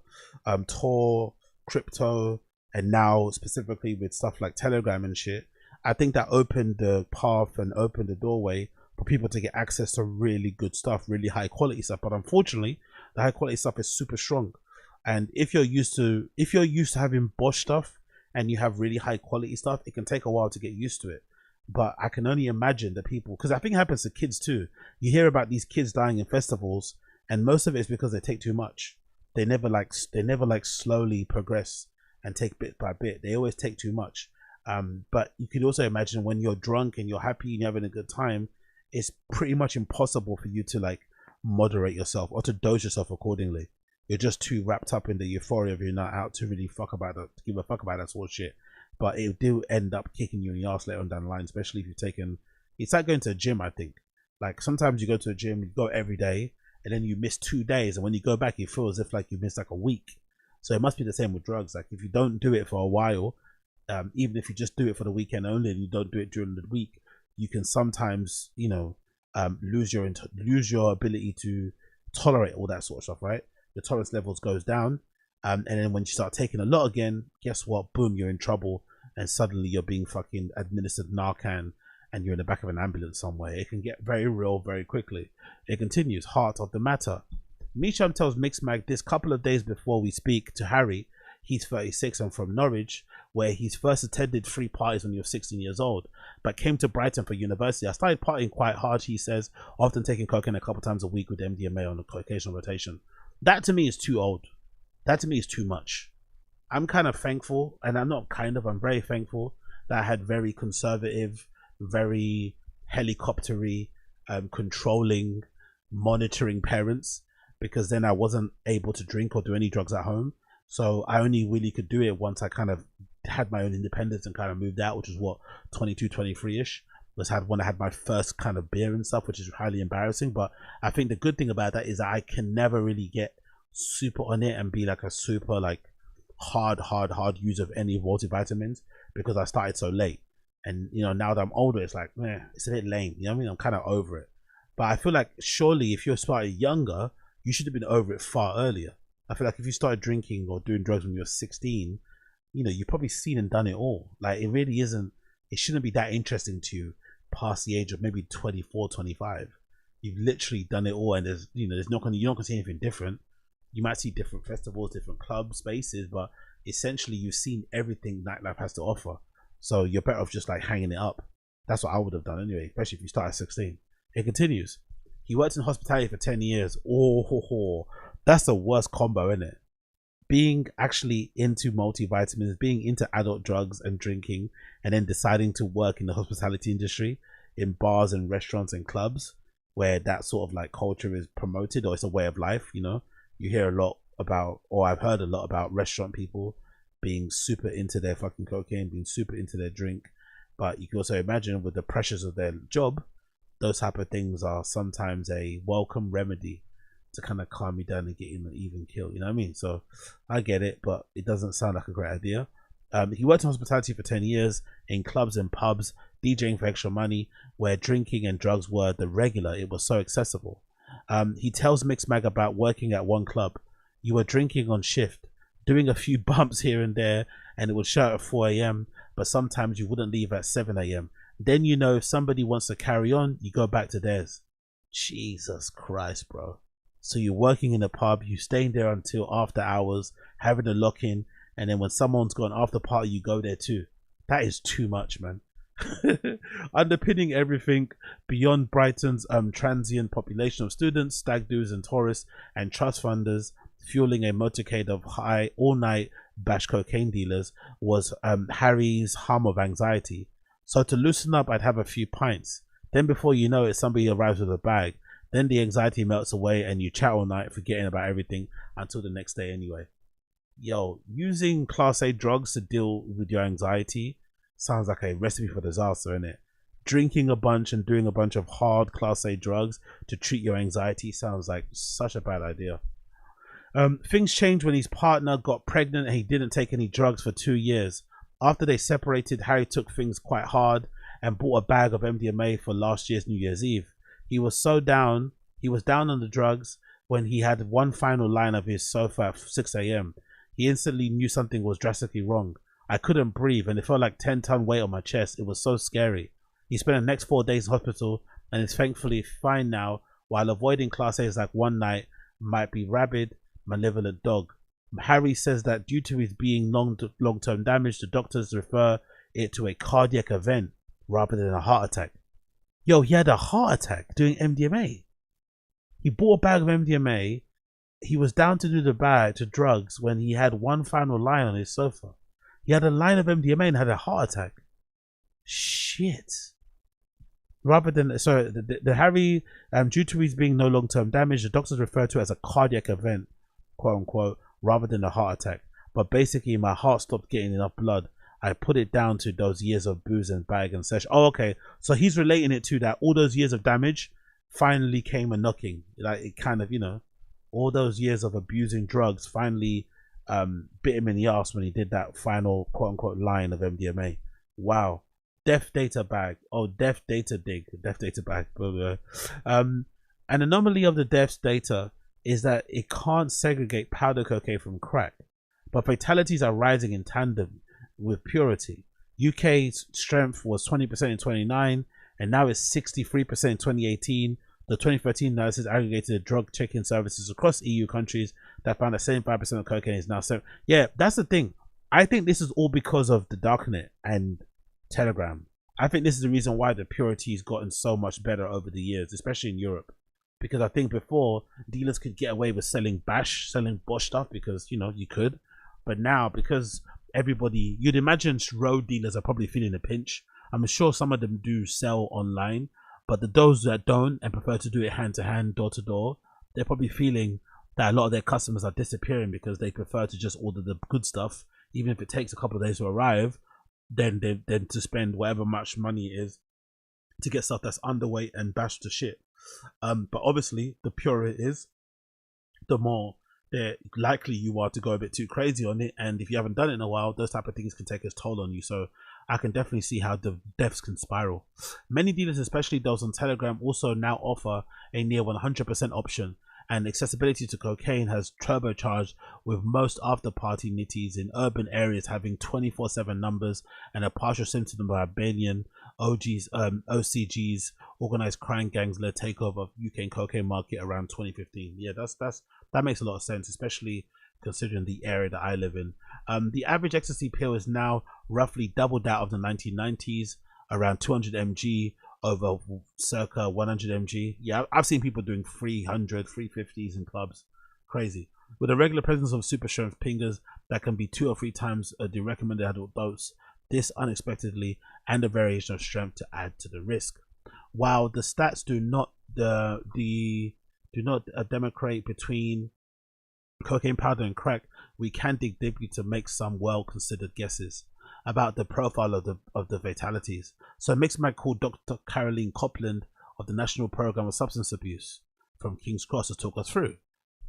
Tor, crypto, and now specifically with stuff like Telegram and shit, I think that opened the path and opened the doorway for people to get access to really good stuff, really high quality stuff. But unfortunately, the high quality stuff is super strong. And if you're used to having Bosch stuff and you have really high quality stuff, it can take a while to get used to it. But I can only imagine the people, because I think it happens to kids too. You hear about these kids dying in festivals, and most of it is because they take too much. They never like slowly progress and take bit by bit. They always take too much. But you could also imagine when you're drunk and you're happy and you're having a good time, it's pretty much impossible for you to like moderate yourself or to dose yourself accordingly. You're just too wrapped up in the euphoria of your night out to really give a fuck about that sort of shit. But it do end up kicking you in the ass later on down the line, especially if you've taken. It's like going to a gym, I think. Like sometimes you go to a gym, you go every day, and then you miss 2 days, and when you go back, you feel as if like you missed like a week. So it must be the same with drugs. Like if you don't do it for a while, even if you just do it for the weekend only, and you don't do it during the week, you can sometimes, you know, lose your ability to tolerate all that sort of stuff, right? Your tolerance levels goes down. And then when you start taking a lot again, guess what? Boom, you're in trouble, and suddenly you're being fucking administered Narcan, and you're in the back of an ambulance somewhere. It can get very real very quickly. It continues. Heart of the matter. Misham tells Mixmag this couple of days before we speak to Harry. He's 36 and from Norwich, where he's first attended 3 parties when he was 16 years old, but came to Brighton for university. I started partying quite hard, he says, often taking cocaine a couple times a week with MDMA on an occasional rotation. That to me is too old. That to me is too much. I'm kind of thankful, and I'm very thankful that I had very conservative, very helicoptery, controlling, monitoring parents, because then I wasn't able to drink or do any drugs at home. So I only really could do it once I kind of had my own independence and kind of moved out, which is what, 22, 23-ish. Was when I had my first kind of beer and stuff, which is highly embarrassing. But I think the good thing about that is that I can never really get super on it and be like a super like hard user of any multivitamins, because I started so late. And you know, now that I'm older, it's like, man, it's a bit lame. You know what I mean? I'm kind of over it. But I feel like surely if you started younger, you should have been over it far earlier. I feel like if you started drinking or doing drugs when you were 16, you know, you've probably seen and done it all. Like it really isn't, it shouldn't be that interesting to you past the age of maybe 24, 25. You've literally done it all, and you're not gonna see anything different. You might see different festivals, different club spaces, but essentially you've seen everything nightlife has to offer. So you're better off just like hanging it up. That's what I would have done anyway, especially if you start at 16. It continues. He worked in hospitality for 10 years. Oh, that's the worst combo, isn't it? Being actually into multivitamins, being into adult drugs and drinking, and then deciding to work in the hospitality industry, in bars and restaurants and clubs, where that sort of like culture is promoted, or it's a way of life. You know, you hear a lot about, or I've heard a lot about restaurant people being super into their fucking cocaine, being super into their drink. But you can also imagine with the pressures of their job, those type of things are sometimes a welcome remedy to kind of calm you down and get in an even kill. You know what I mean? So I get it, but it doesn't sound like a great idea. He worked in hospitality for 10 years in clubs and pubs, DJing for extra money, where drinking and drugs were the regular. It was so accessible. He tells Mixmag about working at one club. You were drinking on shift, doing a few bumps here and there, and it would shut at 4 a.m, but sometimes you wouldn't leave at 7 a.m. Then, you know, if somebody wants to carry on, you go back to theirs. Jesus Christ, bro. So you're working in a pub, you're staying there until after hours, having a lock-in, and then when someone's gone after party, you go there too. That is too much, man. Underpinning everything beyond Brighton's transient population of students, stag do's and tourists and trust funders, fueling a motorcade of high all-night bash cocaine dealers, was Harry's hum of anxiety. So to loosen up, I'd have a few pints. Then before you know it, somebody arrives with a bag. Then the anxiety melts away and you chat all night, forgetting about everything until the next day anyway. Yo, using Class A drugs to deal with your anxiety sounds like a recipe for disaster, innit? Drinking a bunch and doing a bunch of hard Class A drugs to treat your anxiety sounds like such a bad idea. Things changed when his partner got pregnant and he didn't take any drugs for 2 years. After they separated, Harry took things quite hard and bought a bag of MDMA for last year's New Year's Eve. He was down on the drugs when he had one final line of his sofa at 6 a.m. He instantly knew something was drastically wrong. I couldn't breathe and it felt like 10-ton weight on my chest. It was so scary. He spent the next 4 days in hospital and is thankfully fine now, while avoiding class A's like one night might be rabid, malevolent dog. Harry says that due to his being long-term damage, the doctors refer it to a cardiac event rather than a heart attack. Yo, he had a heart attack doing MDMA. He bought a bag of MDMA. He was down to do the bag to drugs when he had one final line on his sofa. He had a line of MDMA and had a heart attack. Shit. Rather than, so the Harry, due to his being no long-term damage, the doctors refer to it as a cardiac event, quote unquote, rather than a heart attack. But basically, my heart stopped getting enough blood. I put it down to those years of booze and bag and sesh. Oh, okay. So he's relating it to that all those years of damage finally came a knocking. Like it kind of, you know, all those years of abusing drugs finally bit him in the ass when he did that final quote unquote line of MDMA. Wow. Death data bag. Oh, death data dig. Death data bag. An anomaly of the deaths data is that it can't segregate powder cocaine from crack, but fatalities are rising in tandem with purity. UK's strength was 20% in 2009 and now it's 63% in 2018. The 2013 analysis aggregated drug checking services across EU countries that found that 75% of cocaine is now 7. Yeah, that's the thing. I think this is all because of the darknet and Telegram. I think this is the reason why the purity has gotten so much better over the years, especially in Europe. Because I think before, dealers could get away with selling Bosch stuff because, you know, you could. But now, because everybody, you'd imagine road dealers are probably feeling a pinch. I'm sure some of them do sell online, but those that don't and prefer to do it hand to hand, door to door, they're probably feeling that a lot of their customers are disappearing because they prefer to just order the good stuff, even if it takes a couple of days to arrive, then to spend whatever much money it is to get stuff that's underweight and bashed to shit. But obviously, the purer it is, the more likely you are to go a bit too crazy on it, and if you haven't done it in a while, those type of things can take its toll on you. So I can definitely see how the deaths can spiral. Many dealers, especially those on Telegram, also now offer a near 100% option, and accessibility to cocaine has turbocharged, with most after party nitties in urban areas having 24/7 numbers and a partial symptom of Albanian OCGs, organized crime gangs led takeover of UK cocaine market around 2015. Yeah, that makes a lot of sense, especially considering the area that I live in. The average ecstasy pill is now roughly double that of the 1990s, around 200 mg over circa 100 mg. Yeah, I've seen people doing 300, 350s in clubs. Crazy. With a regular presence of super strength pingers that can be 2 or 3 times the recommended adult dose, this unexpectedly, and a variation of strength to add to the risk. While the stats do not demarcate between cocaine powder and crack, we can dig deeply to make some well-considered guesses about the profile of the fatalities. So Mixmag called Dr. Caroline Copland of the National Program of Substance Abuse from King's Cross to talk us through.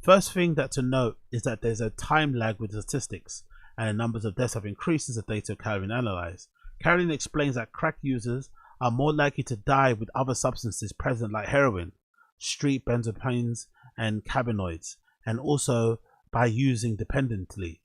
First thing that to note is that there's a time lag with the statistics, and the numbers of deaths have increased since the data Caroline analysed. Caroline explains that crack users are more likely to die with other substances present like heroin, street benzodiazepines and cannabinoids, and also by using dependently.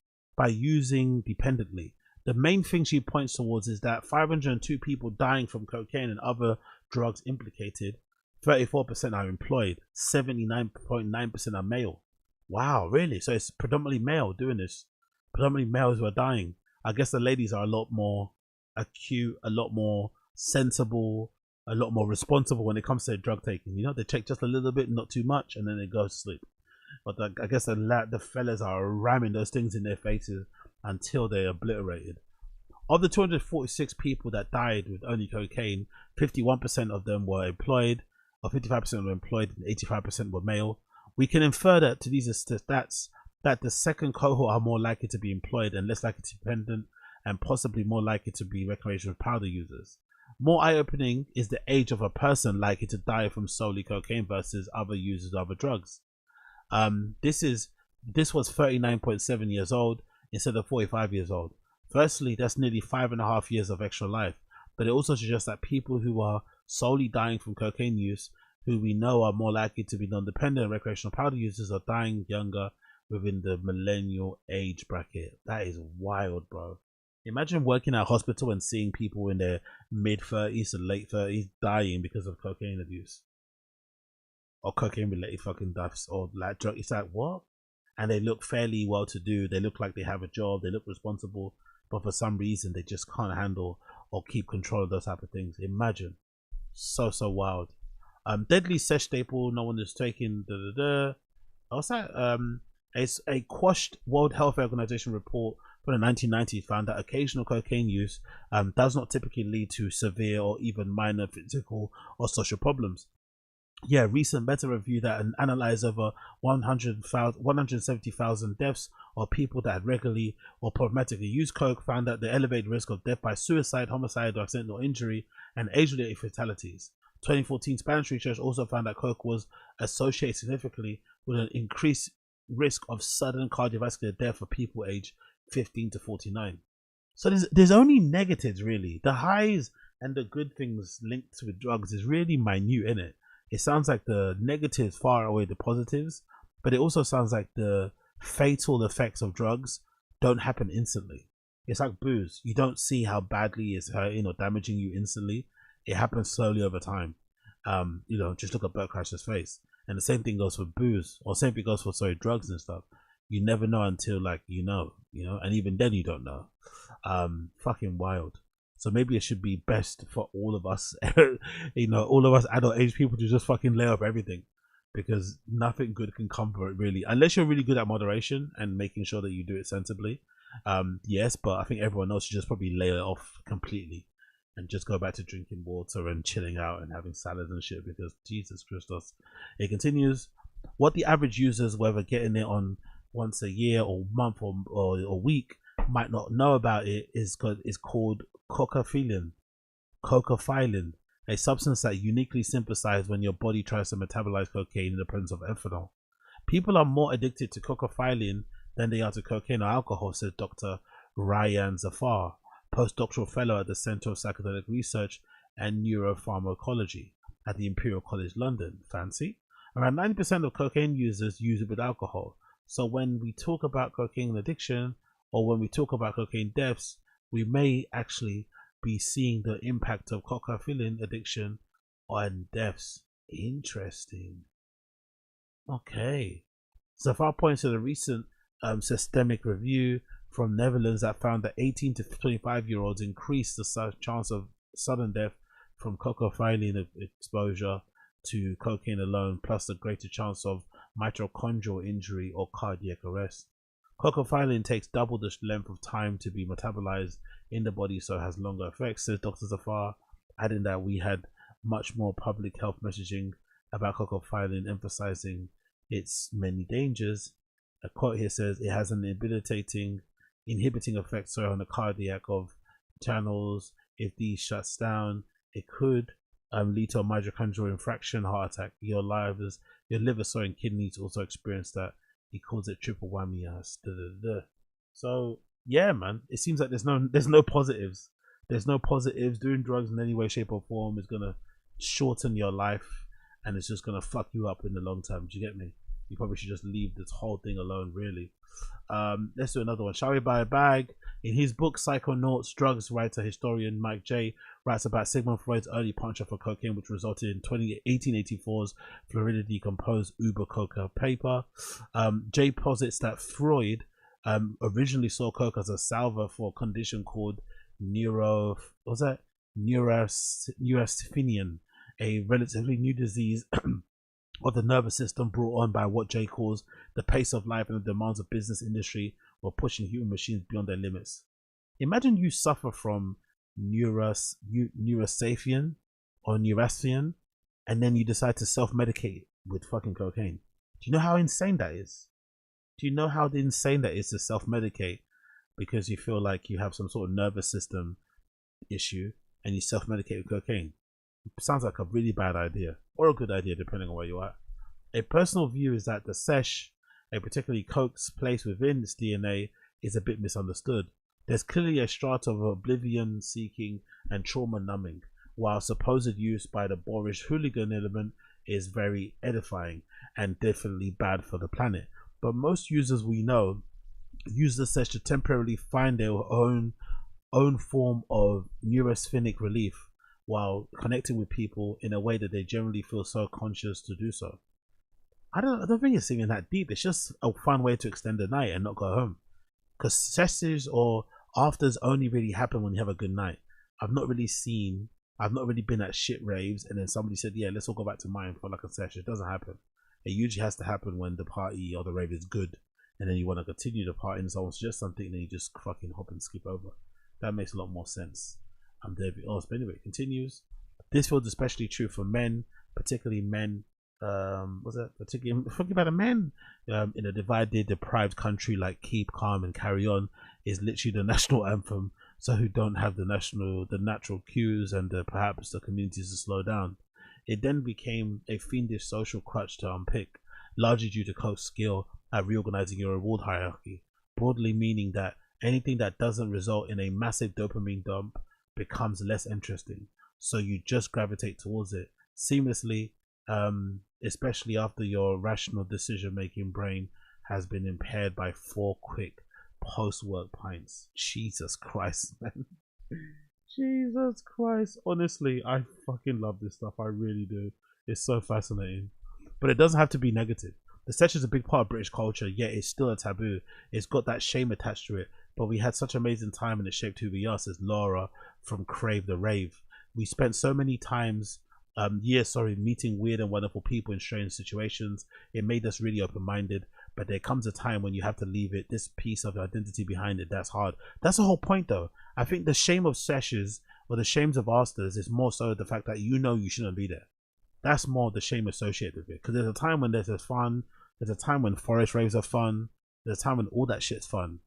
The main thing she points towards is that 502 people dying from cocaine and other drugs implicated, 34% are employed, 79.9% are male. Wow, really? So it's predominantly male doing this. Predominantly males who are dying. I guess the ladies are a lot more acute, a lot more sensible, a lot more responsible when it comes to drug taking. You know, they take just a little bit, not too much, and then they go to sleep. But I guess the fellas are ramming those things in their faces until they're obliterated. Of the 246 people that died with only cocaine, 51% of them were employed, or 55% were employed, and 85% were male. We can infer that to these stats that the second cohort are more likely to be employed and less likely to be dependent, and possibly more likely to be recreational powder users. More eye-opening is the age of a person likely to die from solely cocaine versus other users of other drugs. This was 39.7 years old instead of 45 years old. Firstly, that's nearly 5.5 years of extra life, but it also suggests that people who are solely dying from cocaine use, who we know are more likely to be non-dependent recreational powder users, are dying younger within the millennial age bracket. That is wild, bro. Imagine working at a hospital and seeing people in their mid-30s to late 30s dying because of cocaine abuse or cocaine-related fucking deaths or like drug. It's like, what? And they look fairly well-to-do. They look like they have a job. They look responsible, but for some reason they just can't handle or keep control of those type of things. Imagine, so wild. Deadly Sesh staple. No one is taking. What's that? A quashed World Health Organization report from the 1990s found that occasional cocaine use does not typically lead to severe or even minor physical or social problems. Yeah, recent meta-review that analyzed over 170,000 deaths of people that had regularly or problematically used coke found that the elevated risk of death by suicide, homicide, or accidental injury, and age-related fatalities. 2014 Spanish research also found that coke was associated significantly with an increased risk of sudden cardiovascular death for people aged 15 to 49. So there's only negatives really. The highs and the good things linked with drugs is really minute, innit? It sounds like the negatives far outweigh the positives, but it also sounds like the fatal effects of drugs don't happen instantly. It's like booze. You don't see how badly it's hurting or damaging you instantly. It happens slowly over time. Just look at Bert Kreischer's face. And the same thing goes for booze, or same thing goes for drugs and stuff. You never know until you know, and even then you don't know. Fucking wild. So maybe it should be best for all of us, all of us adult age people to just fucking lay off everything, because nothing good can come for it really, unless you're really good at moderation and making sure that you do it sensibly. Yes, but I think everyone else should just probably lay it off completely and just go back to drinking water and chilling out and having salads and shit, because Jesus Christos. It continues. What the average users, whether getting it on once a year or month or week, might not know about it is called cocaphylline, a substance that uniquely synthesizes when your body tries to metabolize cocaine in the presence of ethanol. People are more addicted to cocaphylline than they are to cocaine or alcohol, says Dr. Ryan Zafar, postdoctoral fellow at the Center of Psychedelic Research and Neuropharmacology at the Imperial College London. Fancy? Around 90% of cocaine users use it with alcohol. So when we talk about cocaine addiction, or when we talk about cocaine deaths, we may actually be seeing the impact of cocaphylline addiction on deaths. Interesting. Okay. Zafar points to the recent systemic review from Netherlands that found that 18 to 25-year-olds increased the chance of sudden death from cocaphylline exposure to cocaine alone, plus the greater chance of mitochondrial injury or cardiac arrest. Cocaphylline takes double the length of time to be metabolized in the body, so it has longer effects, says Dr. Zafar, adding that we had much more public health messaging about cocaphylline, emphasizing its many dangers. A quote here says it has an inhibiting effect on the cardiac of channels. If these shuts down, it could lead to a mitochondrial infraction, heart attack. Your liver, and kidneys also experience that. He calls it triple whammy. So yeah, man, it seems like there's no positives. There's no positives. Doing drugs in any way, shape, or form is gonna shorten your life, and it's just gonna fuck you up in the long term. Do you get me? You probably should just leave this whole thing alone, really. Let's do another one. Shall we buy a bag? In his book Psychonauts, drugs writer historian Mike J writes about Sigmund Freud's early penchant for cocaine, which resulted in 1884's fluidity composed Uber Coca paper. J posits that Freud originally saw coke as a salver for a condition called neurasthenia, a relatively new disease of the nervous system brought on by what Jay calls the pace of life and the demands of business industry were pushing human machines beyond their limits. Imagine you suffer from neurasthenia, and then you decide to self-medicate with fucking cocaine. Do you know how insane that is? Do you know how insane that is to self-medicate because you feel like you have some sort of nervous system issue and you self-medicate with cocaine? Sounds like a really bad idea, or a good idea depending on where you are. A personal view is that the Sesh, a particularly coke's place within its DNA, is a bit misunderstood. There's clearly a strata of oblivion seeking and trauma numbing, while supposed use by the boorish hooligan element is very edifying and definitely bad for the planet. But most users we know use the Sesh to temporarily find their own own form of neurasthenic relief while connecting with people in a way that they generally feel so conscious to do so. I don't think it's even that deep. It's just a fun way to extend the night and not go home. Because sessions or afters only really happen when you have a good night. I've not really been at shit raves and then somebody said, yeah, let's all go back to mine for like a session. It doesn't happen. It usually has to happen when the party or the rave is good and then you want to continue the party and someone suggests something and then you just fucking hop and skip over. That makes a lot more sense. I'm David. Oh, but anyway, it continues. This feels especially true for men, particularly men. Particularly talking about a man in a divided, deprived country like Keep Calm and Carry On is literally the national anthem. So who don't have the natural cues and perhaps the communities to slow down. It then became a fiendish social crutch to unpick, largely due to Coke's skill at reorganizing your reward hierarchy, broadly meaning that anything that doesn't result in a massive dopamine dump becomes less interesting. So you just gravitate towards it seamlessly. Especially after your rational decision-making brain has been impaired by 4 quick post-work pints. Jesus Christ, man. Jesus Christ. Honestly, I fucking love this stuff. I really do. It's so fascinating. But it doesn't have to be negative. The sesh is a big part of British culture, yet it's still a taboo. It's got that shame attached to it. But we had such amazing time and it shaped who we are, says Laura from Crave the Rave. We spent so many times meeting weird and wonderful people in strange situations. It made us really open-minded, but there comes a time when you have to leave it, this piece of identity behind it. That's hard. That's the whole point though. I think the shame of seshes or the shames of asters is more so the fact that you know you shouldn't be there. That's more the shame associated with it, because there's a time when there's fun, there's a time when forest raves are fun, there's a time when all that shit's fun.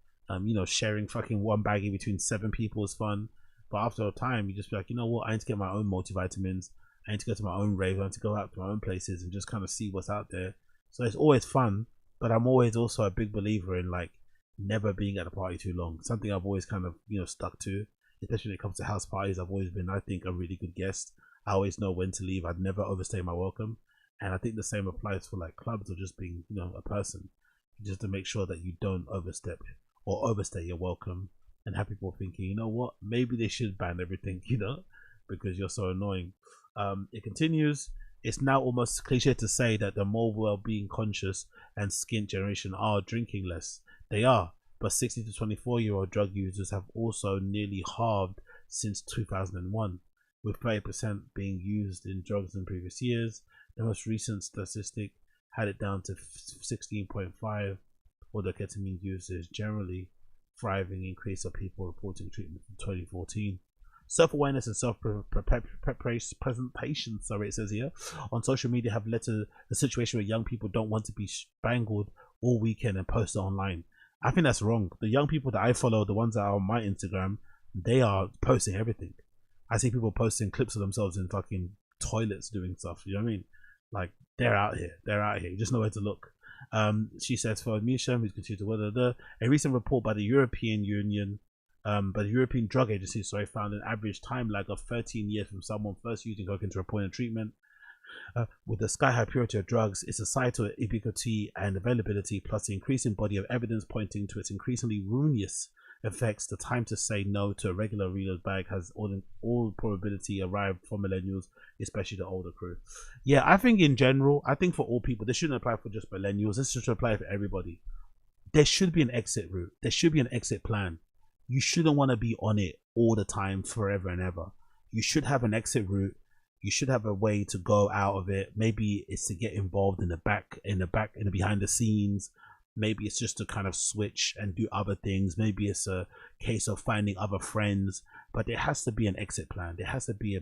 Sharing fucking one baggie between 7 people is fun, but after a time you just be like, you know what, I need to get my own multivitamins, I need to go to my own rave, I need to go out to my own places and just kind of see what's out there. So it's always fun, but I'm always also a big believer in like never being at a party too long. Something I've always kind of stuck to, especially when it comes to house parties. I've always been, I think, a really good guest. I always know when to leave. I'd never overstay my welcome, and I think the same applies for like clubs or just being a person, just to make sure that you don't overstep or overstay your welcome and have people thinking, you know what, maybe they should ban everything, because you're so annoying. It continues. It's now almost cliche to say that the more well-being conscious and skint generation are drinking less. They are, but 60 to 24-year-old drug users have also nearly halved since 2001, with 30% being used in drugs in previous years. The most recent statistic had it down to 16.5, although ketamine users generally thriving increase of people reporting treatment in 2014. Self-awareness and self-presentation, it says here, on social media have led to the situation where young people don't want to be spangled all weekend and post it online. I think that's wrong. The young people that I follow, the ones that are on my Instagram, they are posting everything. I see people posting clips of themselves in fucking toilets doing stuff. You know what I mean? Like, they're out here. They're out here. You just know where to look. She says, for Misha, who's continued to a recent report by the European Union, but the European Drug Agency, found an average time lag of 13 years from someone first using cocaine to a point of treatment. With the sky-high purity of drugs, its societal ubiquity and availability, plus the increasing body of evidence pointing to its increasingly ruinous effects, the time to say no to a regular reload bag has all probability arrived for millennials, especially the older crew. Yeah, I think in general, I think for all people, this shouldn't apply for just millennials. This should apply for everybody. There should be an exit route. There should be an exit plan. You shouldn't want to be on it all the time, forever and ever. You should have an exit route. You should have a way to go out of it. Maybe it's to get involved in the behind the scenes. Maybe it's just to kind of switch and do other things. Maybe it's a case of finding other friends. But there has to be an exit plan. There has to be.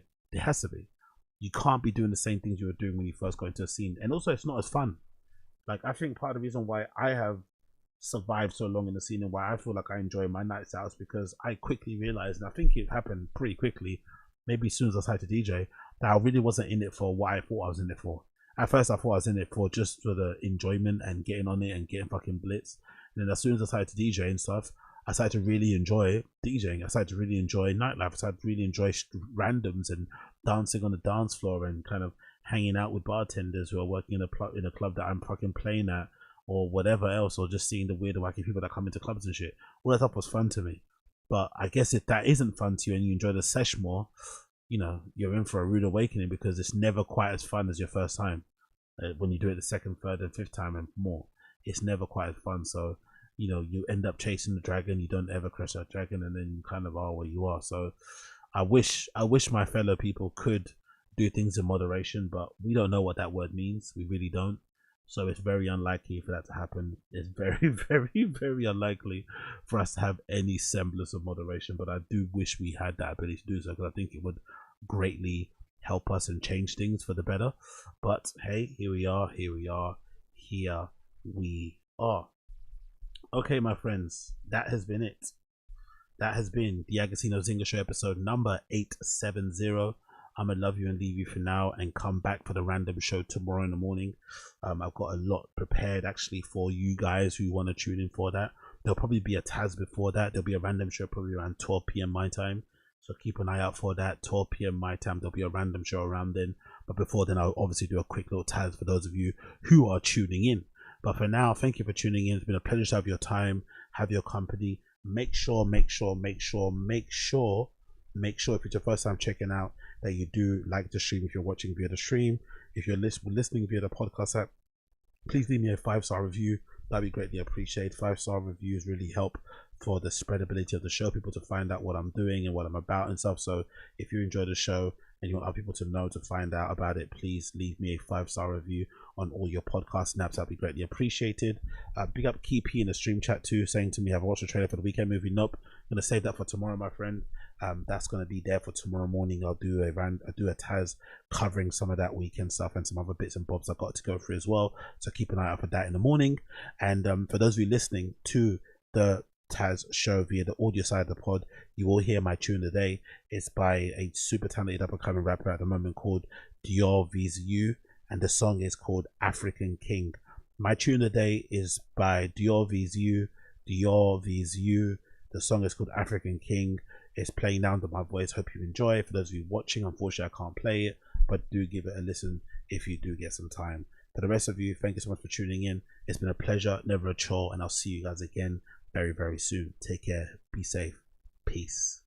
You can't be doing the same things you were doing when you first got into a scene. And also, it's not as fun. Like, I think part of the reason why I have survived so long in the scene and why I feel like I enjoy my nights out is because I quickly realized, and I think it happened pretty quickly, maybe as soon as I started to DJ, that I really wasn't in it for what I thought I was in it for. At first I thought I was in it for just for the enjoyment and getting on it and getting fucking blitz. And then as soon as I started to DJ and stuff, I started to really enjoy DJing. I started to really enjoy nightlife. I started to really enjoy randoms and dancing on the dance floor and kind of hanging out with bartenders who are working in a club that I'm fucking playing at, or whatever else, or just seeing the weird and wacky people that come into clubs and shit. All that stuff was fun to me. But I guess if that isn't fun to you and you enjoy the sesh more, you know, you're in for a rude awakening, because it's never quite as fun as your first time. When you do it the second, third, and fifth time and more, it's never quite as fun. So, you know, you end up chasing the dragon, you don't ever crush that dragon, and then you kind of are where you are. So I wish my fellow people could do things in moderation, but we don't know what that word means. We really don't. So it's very unlikely for that to happen. It's very, very, very unlikely for us to have any semblance of moderation. But I do wish we had that ability to do so, because I think it would greatly help us and change things for the better. But hey, here we are. Okay, my friends, that has been it. That has been the Agostinho Zinga Show episode number 870. I'm gonna love you and leave you for now, and come back for the random show tomorrow in the morning. I've got a lot prepared actually for you guys who want to tune in for that. There'll probably be a Tazs before that. There'll be a random show probably around 12 p.m. my time, so keep an eye out for that. 12 p.m. my time, there'll be a random show around then. But before then, I'll obviously do a quick little Tazs for those of you who are tuning in. But for now, thank you for tuning in. It's been a pleasure to have your time, have your company. Make sure if it's your first time checking out, that you do like the stream if you're watching via the stream. If you're listening via the podcast app, please leave me a 5-star review. That'd be greatly appreciated. 5-star reviews really help for the spreadability of the show, people to find out what I'm doing and what I'm about and stuff. So if you enjoy the show and you want other people to know, to find out about it, please leave me a 5-star review on all your podcast snaps. That'd be greatly appreciated. Big up Key P in the stream chat too, saying to me, have I watched the trailer for the weekend movie? Nope. I'm gonna save that for tomorrow, my friend. That's gonna be there for tomorrow morning. I'll do a Taz covering some of that weekend stuff and some other bits and bobs I've got to go through as well. So keep an eye out for that in the morning. And for those of you listening to the Taz show via the audio side of the pod, you will hear my tune today. It's by a super talented up and coming rapper at the moment called Diorvsyou, and the song is called African King. My tune today is by Diorvsyou. The song is called African King. It's playing down to my voice. Hope you enjoy it. For those of you watching, unfortunately I can't play it, but do give it a listen if you do get some time. For the rest of you, thank you so much for tuning in. It's been a pleasure, never a chore, and I'll see you guys again very, very soon. Take care. Be safe. Peace.